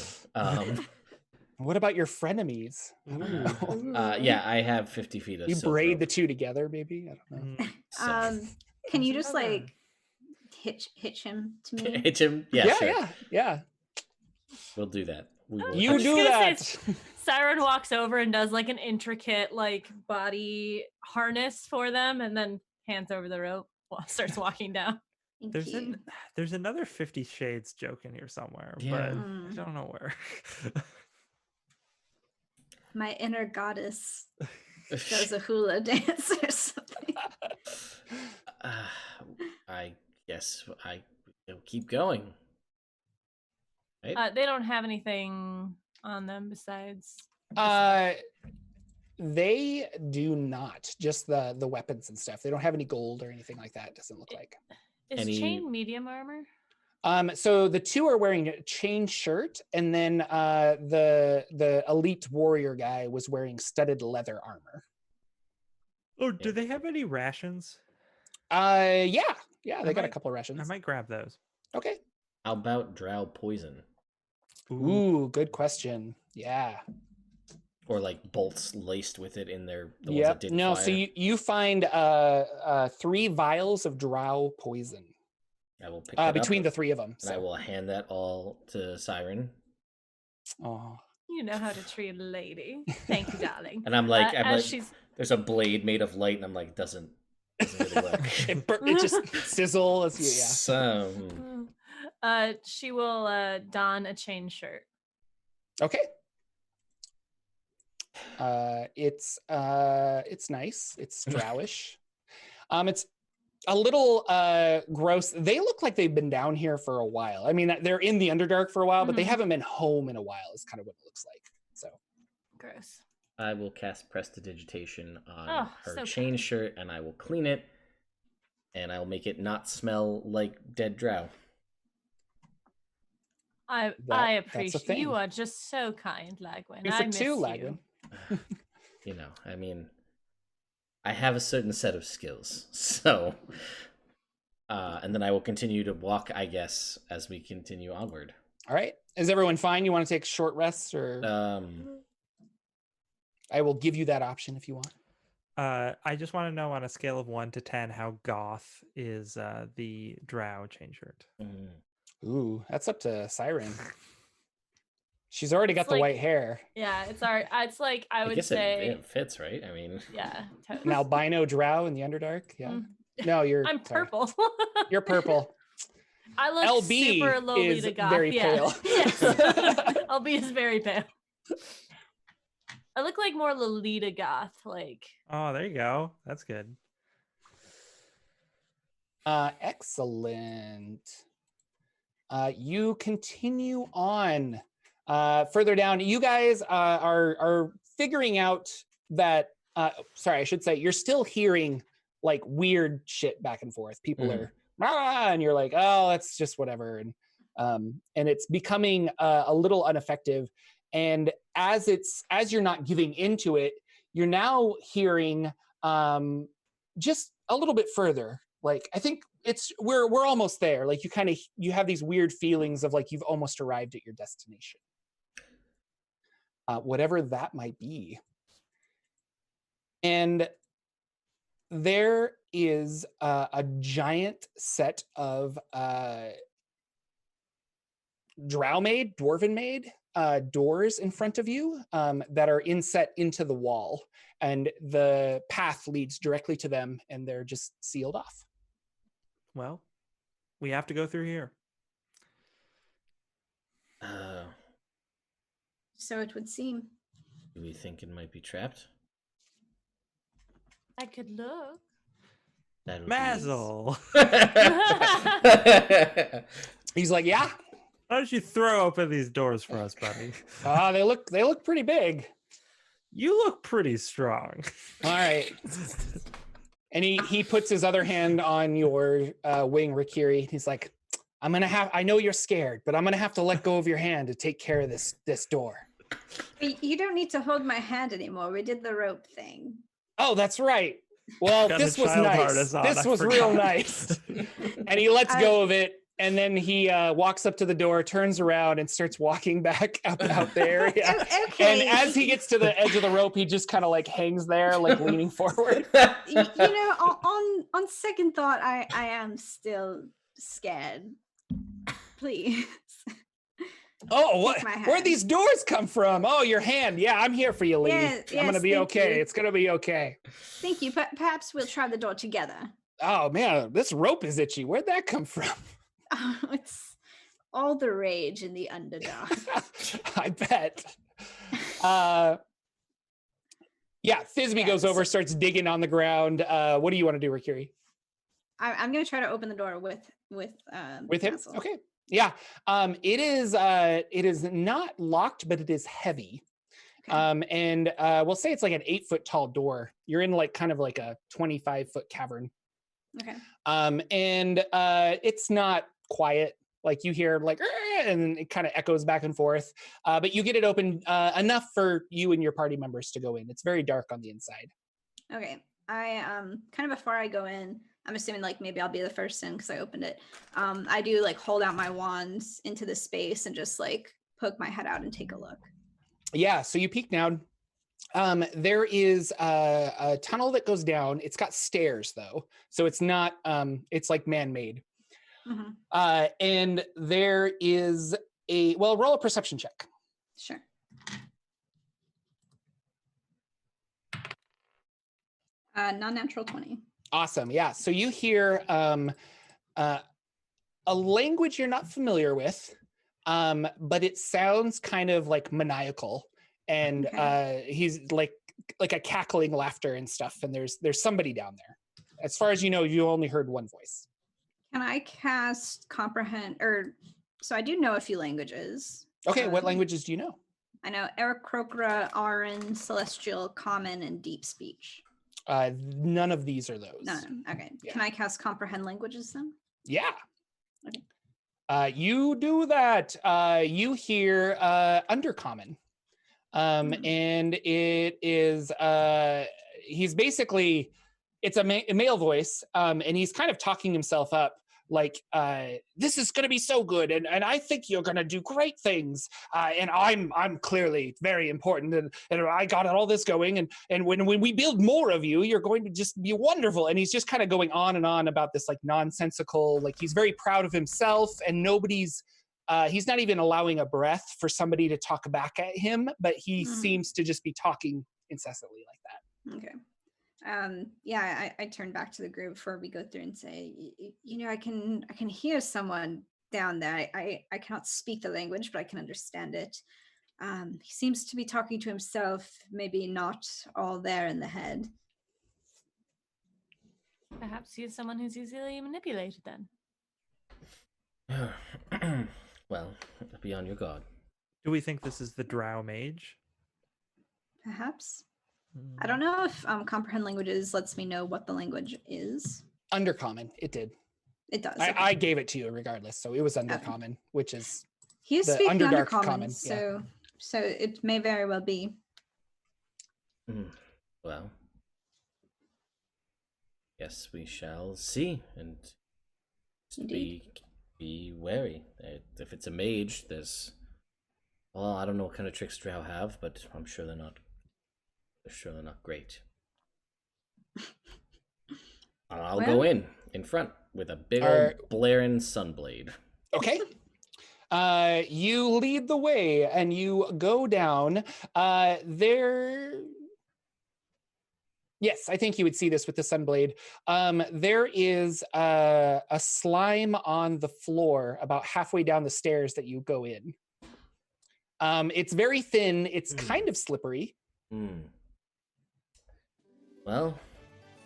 what about your frenemies? Yeah, I have 50 feet of You silk braid rope. the two together, maybe. I don't know. So. Can you just like hitch him to me? Hitch him? Yeah, sure. Yeah. We'll do that. We will You do that. Siren walks over and does like an intricate like body harness for them, and then hands over the rope. Starts walking down. There's another 50 Shades joke in here somewhere, but I don't know where. My inner goddess does a hula dance or something. I guess I'll keep going. Right? They don't have anything on them besides. They do not. Just the weapons and stuff. They don't have any gold or anything like that. It doesn't look like. Is chain medium armor? So the two are wearing a chain shirt, and then the elite warrior guy was wearing studded leather armor. Oh, do they have any rations? Yeah, they got a couple of rations. I might grab those. Okay. How about drow poison? Ooh, good question. Yeah. Or like bolts laced with it in there. Yeah. No, fire. So you find 3 vials of drow poison. I will pick that between up, the 3 of them. And I will hand that all to Siren. Oh. You know how to treat a lady. Thank you, darling. And I'm like, there's a blade made of light, and I'm like, doesn't really work. it just sizzles. Yeah. So. She will don a chain shirt. Okay. It's nice. It's drowish. It's a little gross. They look like they've been down here for a while. I mean, they're in the Underdark for a while, but they haven't been home in a while. Is kind of what it looks like. So gross. I will cast Prestidigitation on her so chain shirt, and I will clean it, and I will make it not smell like dead drow. I appreciate you are just so kind, Lagwyn. You for 2, Lagwyn. You know, I mean, I have a certain set of skills, so and then I will continue to walk, I guess, as we continue onward. All right. Is everyone fine? You want to take short rests, or I will give you that option if you want. I just want to know on a scale of 1 to 10 how goth is the drow chain shirt. Ooh, that's up to Siren. She's already got the white hair. Yeah, it's like I would say it fits, right? I mean, yeah. Totally. An albino drow in the Underdark. Yeah. No, I'm purple. You're purple. I look LB super Lolita is goth. very pale. Yes. LB is very pale. I look like more Lolita goth, like. Oh, there you go. That's good. Excellent. You continue on. Further down, you guys are figuring out that. Sorry, I should say you're still hearing like weird shit back and forth. People are, and you're like, oh, that's just whatever, and it's becoming a little ineffective. And as you're not giving into it, you're now hearing just a little bit further. Like I think we're almost there. Like you have these weird feelings of like you've almost arrived at your destination. Whatever that might be. And there is a giant set of dwarven made doors in front of you that are inset into the wall, and the path leads directly to them, and they're just sealed off. Well, We have to go through here. So it would seem. Do we think it might be trapped? I could look. That would Mazel. be... He's like, yeah. Why don't you throw open these doors for us, buddy? They look pretty big. You look pretty strong. All right. And he puts his other hand on your wing, Rikiri. He's like, I know you're scared, but I'm gonna have to let go of your hand to take care of this door. You don't need to hold my hand anymore. We did the rope thing. Oh, that's right. Well, Got this the was child nice. harness on, This I was real forgot. nice. And he lets go of it. And then he walks up to the door, turns around, and starts walking back out the area. Okay. And as he gets to the edge of the rope, he just kind of like hangs there, like leaning forward. On second thought, I am still scared. Please. Oh, what? Take my Where'd hand. these doors come from? Oh, your hand. Yeah, I'm here for you, lady. Yes, I'm gonna be thank okay. you. It's gonna be okay. Thank you. Perhaps we'll try the door together. Oh man, this rope is itchy. Where'd that come from? Oh, it's all the rage in the Underdark. I bet. Yeah, Thisbe goes over, starts digging on the ground. What do you want to do, Rikiri? I'm gonna try to open the door with With him? Basil. Okay. Yeah. It is not locked, but it is heavy. Okay. And we'll say it's like an 8-foot tall door. You're in like kind of like a 25-foot cavern. Okay. And it's not quiet. Like you hear like, and it kind of echoes back and forth. But you get it open enough for you and your party members to go in. It's very dark on the inside. Okay. I kind of before I go in, I'm assuming like maybe I'll be the first in because I opened it. I do like hold out my wands into the space and just like poke my head out and take a look. Yeah. So you peek down. There is a tunnel that goes down. It's got stairs though, so it's not. It's like man-made. Mm-hmm. And there is roll a perception check. Sure. Non-natural 20. Awesome. Yeah. So you hear a language you're not familiar with, but it sounds kind of like maniacal, and Okay. he's like a cackling laughter and stuff. And there's somebody down there. As far as you know, you only heard one voice. Can I cast comprehend so I do know a few languages. Okay. What languages do you know? I know Aarakocra, Aran, Celestial, Common, and Deep Speech. None of these are those. No. Okay. Yeah. Can I cast comprehend languages then? Yeah. Okay. You do that. You hear Undercommon. And it is he's basically, it's a male voice, and he's kind of talking himself up like, this is going to be so good, and I think you're going to do great things, and I'm clearly very important, and I got all this going, and when we build more of you, you're going to just be wonderful. And he's just kind of going on and on about this like nonsensical, like he's very proud of himself, and nobody's he's not even allowing a breath for somebody to talk back at him, but he seems to just be talking incessantly like that. Okay. I turn back to the group before we go through and say, I can hear someone down there. I cannot speak the language, but I can understand it. He seems to be talking to himself, maybe not all there in the head. Perhaps he is someone who's easily manipulated then. Well, be on your guard. Do we think this is the Drow Mage? Perhaps. I don't know if comprehend languages lets me know what the language is. Undercommon, it did. It does. I gave it to you regardless, so it was Undercommon, which is he is the speaking Underdark Undercommon, common, so it may very well be. Well, yes, we shall see, and be wary. If it's a mage, I don't know what kind of tricks Drow have, but I'm sure they're not great. I'll go in front with a big old blaring sunblade. Okay. You lead the way and you go down. Yes, I think you would see this with the Sunblade. There is a slime on the floor about halfway down the stairs that you go in. It's very thin. It's kind of slippery. Well,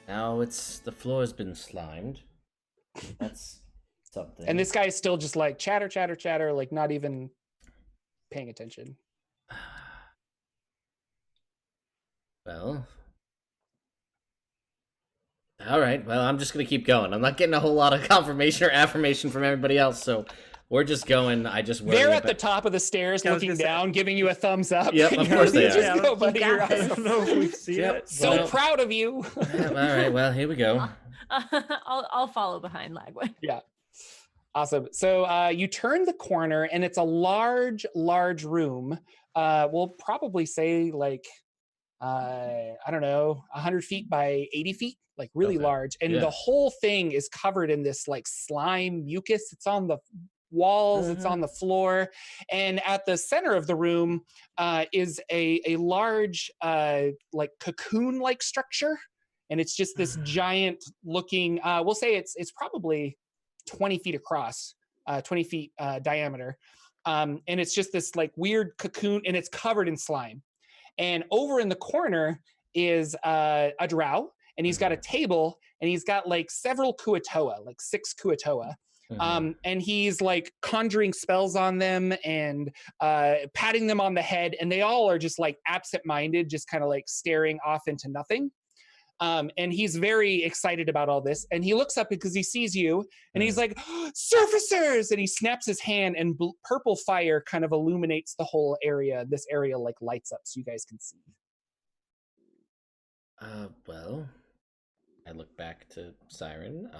now the floor's been slimed. That's something. And this guy is still just like chatter, chatter, chatter, like not even paying attention. Well, all right. Well, I'm just gonna keep going. I'm not getting a whole lot of confirmation or affirmation from everybody else, so we're just going. I just worry They're at about... the top of the stairs, Yeah, I was looking gonna say- down, giving you a thumbs up. Yep, of course they are. Just go, buddy. You You're got I awesome. don't know if we see Yep. it. So Well- proud of you. Yeah, all right. Well, here we go. I'll follow behind Lagwyn. Awesome. So you turn the corner, and it's a large room. We'll probably say like, I don't know, 100 feet by 80 feet, like really Okay. large. And Yeah. the whole thing is covered in this like slime mucus. It's on the walls, it's on the floor. And at the center of the room is a large like cocoon-like structure. And it's just this giant looking, we'll say it's probably 20 feet across, 20 feet diameter. And it's just this like weird cocoon, and it's covered in slime. And over in the corner is a drow, and he's got a table, and he's got like several kuatoa, like 6 kuatoa. And he's like conjuring spells on them and patting them on the head, and they all are just like absent-minded, just kind of like staring off into nothing. And he's very excited about all this. And he looks up because he sees you, and he's like, "Surfacers!" And he snaps his hand, and purple fire kind of illuminates the whole area. This area like lights up so you guys can see. Well, I look back to Siren.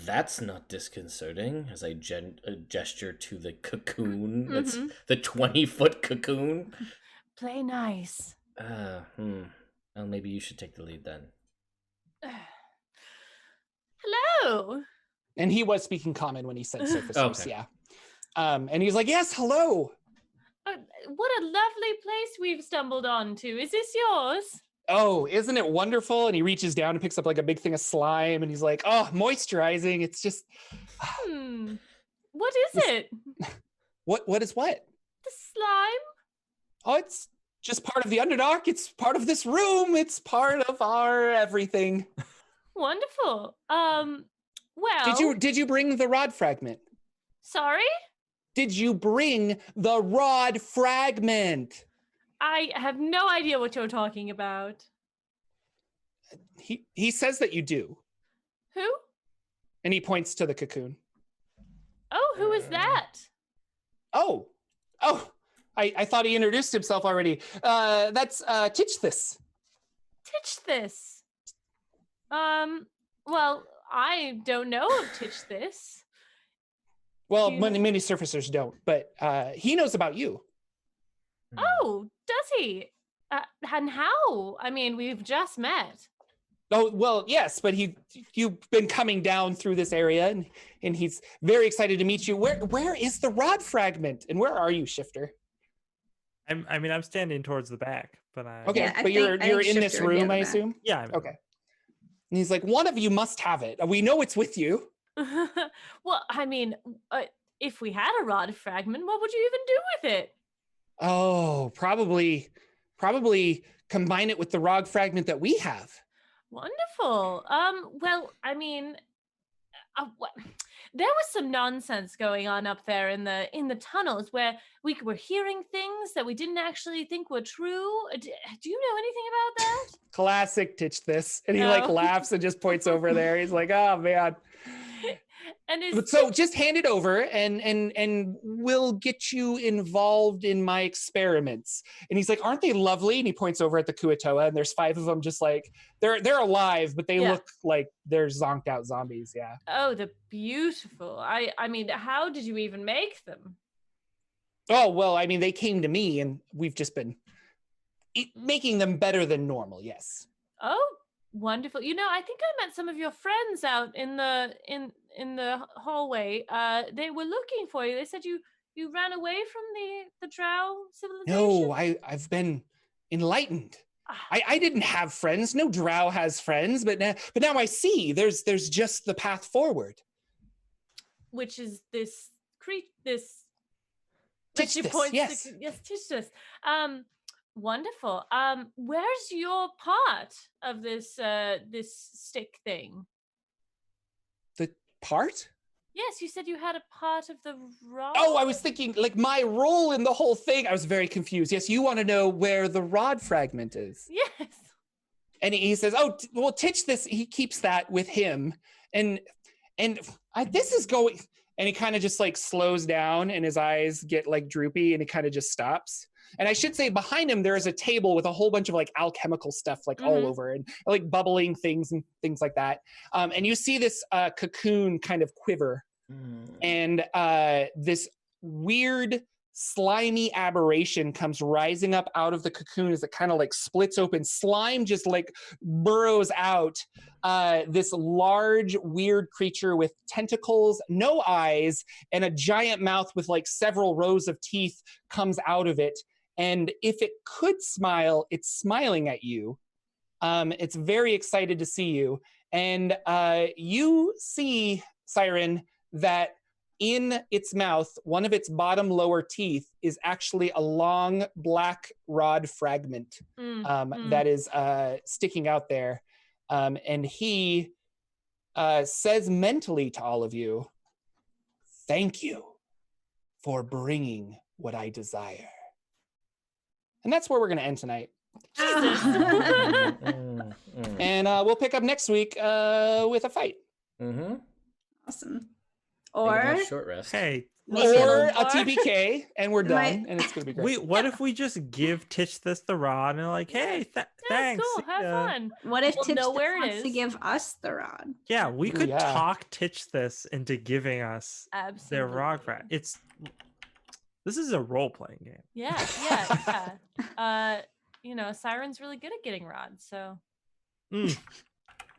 That's not disconcerting, as I gesture to the cocoon. That's the 20-foot cocoon. Play nice. Well, maybe you should take the lead then. Hello. And he was speaking common when he said surfacers, Okay. yeah. And he's like, "Yes, hello." What a lovely place we've stumbled onto. Is this yours? "Oh, isn't it wonderful?" And he reaches down and picks up like a big thing of slime, and he's like, "Oh, moisturizing. It's just..." What is it? What is what? The slime? Oh, it's just part of the Underdark. It's part of this room. It's part of our everything. Wonderful. Well, Did you bring the rod fragment? sorry? Did you bring the rod fragment? I have no idea what you're talking about. He says that you do. Who? And he points to the cocoon. Oh, who is that? Oh, I thought he introduced himself already. That's Titchthis. Titchthis. Well, I don't know of Titchthis. Well, You- many surfacers don't, but he knows about you. Oh, does he? And how? I mean, we've just met. Oh, well, yes, but you've been coming down through this area, and he's very excited to meet you. Where is the rod fragment, and where are you, Shifter? I'm standing towards the back, but Okay, Yeah, I but you're think in this Shifter would be room, at the I back. assume. yeah. Okay. And he's like, "One of you must have it. We know it's with you." Well, I mean, if we had a rod fragment, what would you even do with it? Oh, probably combine it with the rod fragment that we have. Wonderful. Well, I mean, there was some nonsense going on up there in the tunnels where we were hearing things that we didn't actually think were true. Do you know anything about that? Classic Titchthis. And he like No. laughs and just points over there. He's like, "Oh man." And But so just hand it over and we'll get you involved in my experiments. And he's like, "Aren't they lovely?" And he points over at the Kuatoa, and there's 5 of them just like they're alive, but they Yeah. look like they're zonked out zombies. Yeah. Oh, the beautiful. I mean, how did you even make them? Oh, well, I mean, they came to me, and we've just been making them better than normal. Yes. Oh, wonderful. You know, I think I met some of your friends out in the hallway. They were looking for you. They said you ran away from the drow civilization. No, I've been enlightened. I didn't have friends. No drow has friends, but now I see there's just the path forward. Which is this this. Teach she this, points yes. yes, teach this. Wonderful. Where's your part of this this stick thing? The part? Yes, you said you had a part of the rod. Oh, I was thinking like my role in the whole thing. I was very confused. Yes, you want to know where the rod fragment is. Yes. And he says, "Oh, well, Titch this. He keeps that with him, and this is going." And he kind of just like slows down, and his eyes get like droopy, and he kind of just stops. And I should say, behind him there is a table with a whole bunch of like alchemical stuff like all over, and like bubbling things and things like that. And you see this cocoon kind of quiver, and this weird slimy aberration comes rising up out of the cocoon as it kind of like splits open. Slime just like burrows out. This large weird creature with tentacles, no eyes, and a giant mouth with like several rows of teeth comes out of it. And if it could smile, it's smiling at you. It's very excited to see you. And you see, Siren, that in its mouth, one of its bottom lower teeth is actually a long black rod fragment that is sticking out there. And he says mentally to all of you, "Thank you for bringing what I desire." And that's where we're going to end tonight. And we'll pick up next week with a fight. Awesome. Or Or short rest. Hey, Or a TPK, and we're done, and it's going to be great. what if we just give Titch this the rod and like, hey, thanks. Cool. Have fun. what if We'll Titch know where it wants to is. give us the rod? Yeah, we could yeah. talk Titch this into giving us their rod frag. This is a role playing game. Yeah. You know, Siren's really good at getting rods, so.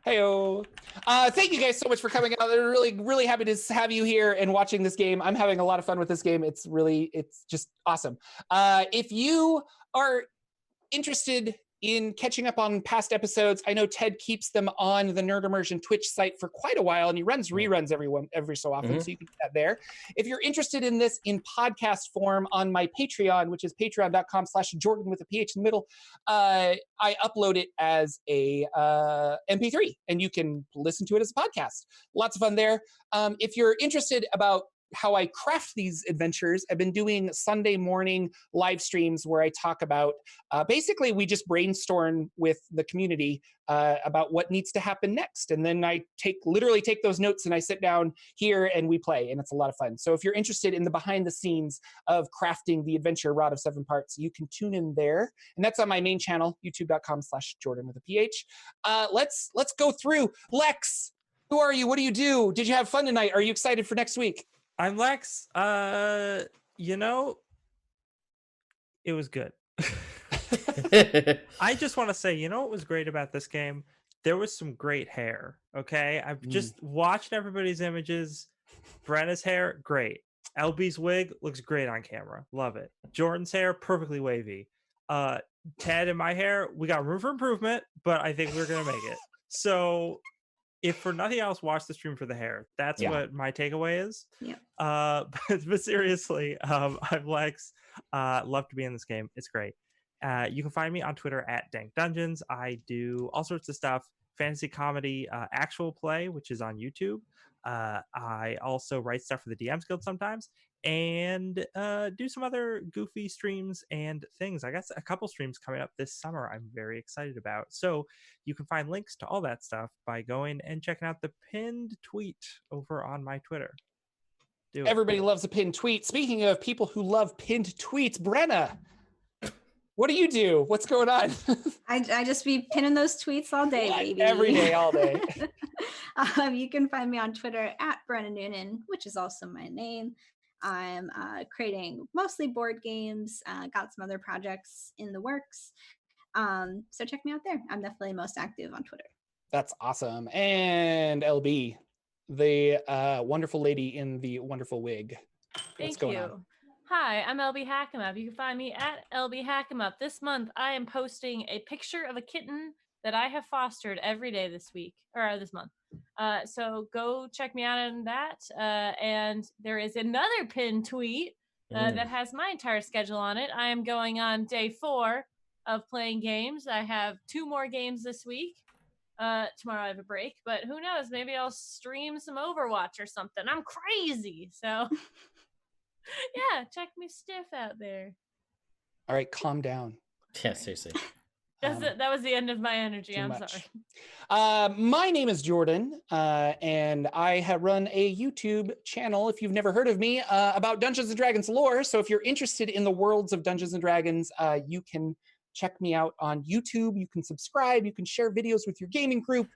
Heyo. Thank you guys so much for coming out. They're really happy to have you here and watching this game. I'm having a lot of fun with this game. It's just awesome. If you are interested in catching up on past episodes, I know Ted keeps them on the Nerd Immersion Twitch site for quite a while, and he runs reruns every so often, so you can do that there. If you're interested in this in podcast form on my Patreon, which is patreon.com/Jordan with a PH in the middle, I upload it as a MP3, and you can listen to it as a podcast. Lots of fun there. If you're interested about how I craft these adventures, I've been doing Sunday morning live streams where I talk about, basically we just brainstorm with the community about what needs to happen next. And then I literally take those notes and I sit down here and we play, and it's a lot of fun. So if you're interested in the behind the scenes of crafting the adventure Rod of 7 Parts, you can tune in there. And that's on my main channel, youtube.com/Jordan with a PH. Let's go through. Lex, who are you? What do you do? Did you have fun tonight? Are you excited for next week? I'm Lex. You know, it was good. I just want to say, you know what was great about this game? There was some great hair, okay? I've just watched everybody's images. Brenna's hair, great. LB's wig looks great on camera. Love it. Jordan's hair, perfectly wavy. Ted and my hair, we got room for improvement, but I think we're going to make it. So if for nothing else, watch the stream for the hair. That's what my takeaway is. Yeah. But seriously, I'm Lex. Love to be in this game. It's great. You can find me on Twitter @DankDungeons. I do all sorts of stuff. Fantasy comedy, actual play, which is on YouTube. I also write stuff for the DMs Guild sometimes, and do some other goofy streams and things. I got a couple streams coming up this summer I'm very excited about. So you can find links to all that stuff by going and checking out the pinned tweet over on my Twitter. Everybody loves a pinned tweet. Speaking of people who love pinned tweets, Brenna, what do you do? What's going on? I just be pinning those tweets all day, baby. Every day, all day. You can find me on Twitter @Brenna Noonan, which is also my name. I'm creating mostly board games, got some other projects in the works. So check me out there. I'm definitely most active on Twitter. That's awesome. And LB, the wonderful lady in the wonderful wig. What's going on? Hi, I'm LB Hackemup. You can find me at LB Hackemup. This month, I am posting a picture of a kitten that I have fostered every day this week, or this month. So go check me out on that. And there is another pinned tweet that has my entire schedule on it. I am going on day 4 of playing games. I have 2 more games this week. Tomorrow I have a break, but who knows? Maybe I'll stream some Overwatch or something. I'm crazy. So yeah, check me stiff out there. All right, calm down. Yeah, seriously. That was the end of my energy. Too I'm much. sorry. My name is Jordan, and I have run a YouTube channel, if you've never heard of me, about Dungeons & Dragons lore. So if you're interested in the worlds of Dungeons & Dragons, you can check me out on YouTube. You can subscribe. You can share videos with your gaming group,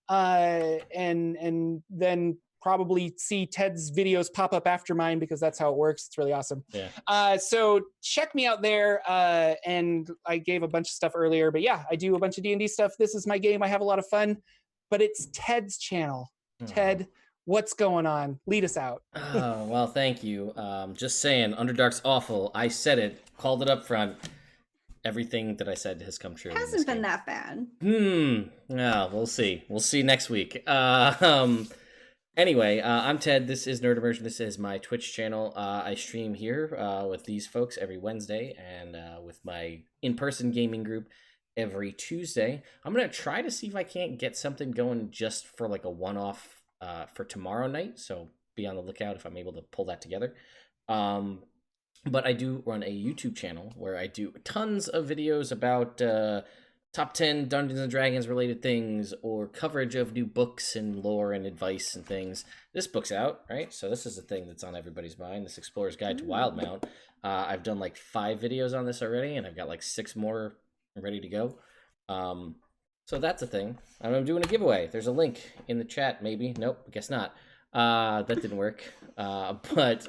and then probably see Ted's videos pop up after mine, because that's how it works. It's really awesome. Yeah. So check me out there. And I gave a bunch of stuff earlier, but yeah, I do a bunch of D&D stuff. This is my game. I have a lot of fun, but it's Ted's channel. Ted, what's going on? Lead us out. Oh, well, thank you. Just saying, Underdark's awful. I said it, called it up front. Everything that I said has come true. It hasn't been that bad. Yeah, we'll see. We'll see next week. Anyway, I'm Ted. This is Nerd Immersion. This is my Twitch channel. I stream here with these folks every Wednesday, and with my in-person gaming group every Tuesday. I'm going to try to see if I can't get something going just for like a one-off for tomorrow night, so be on the lookout if I'm able to pull that together. But I do run a YouTube channel where I do tons of videos about top 10 Dungeons and Dragons related things, or coverage of new books and lore and advice and things. This book's out, right? So this is the thing that's on everybody's mind, this Explorer's Guide to Wildmount. I've done like 5 videos on this already, and I've got like 6 more ready to go. So that's a thing. And I'm doing a giveaway. There's a link in the chat, maybe. Nope, guess not. That didn't work. But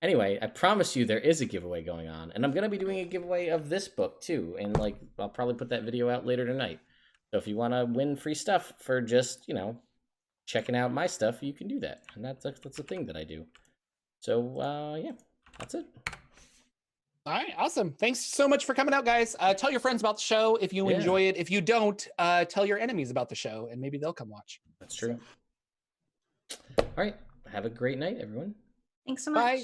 anyway, I promise you there is a giveaway going on, and I'm going to be doing a giveaway of this book too, and like I'll probably put that video out later tonight. So if you want to win free stuff for just, checking out my stuff, you can do that, and that's a thing that I do. So yeah, that's it. All right, awesome. Thanks so much for coming out, guys. Tell your friends about the show if you enjoy it. If you don't, tell your enemies about the show, and maybe they'll come watch. That's true. All right, have a great night, everyone. Thanks so much. Bye.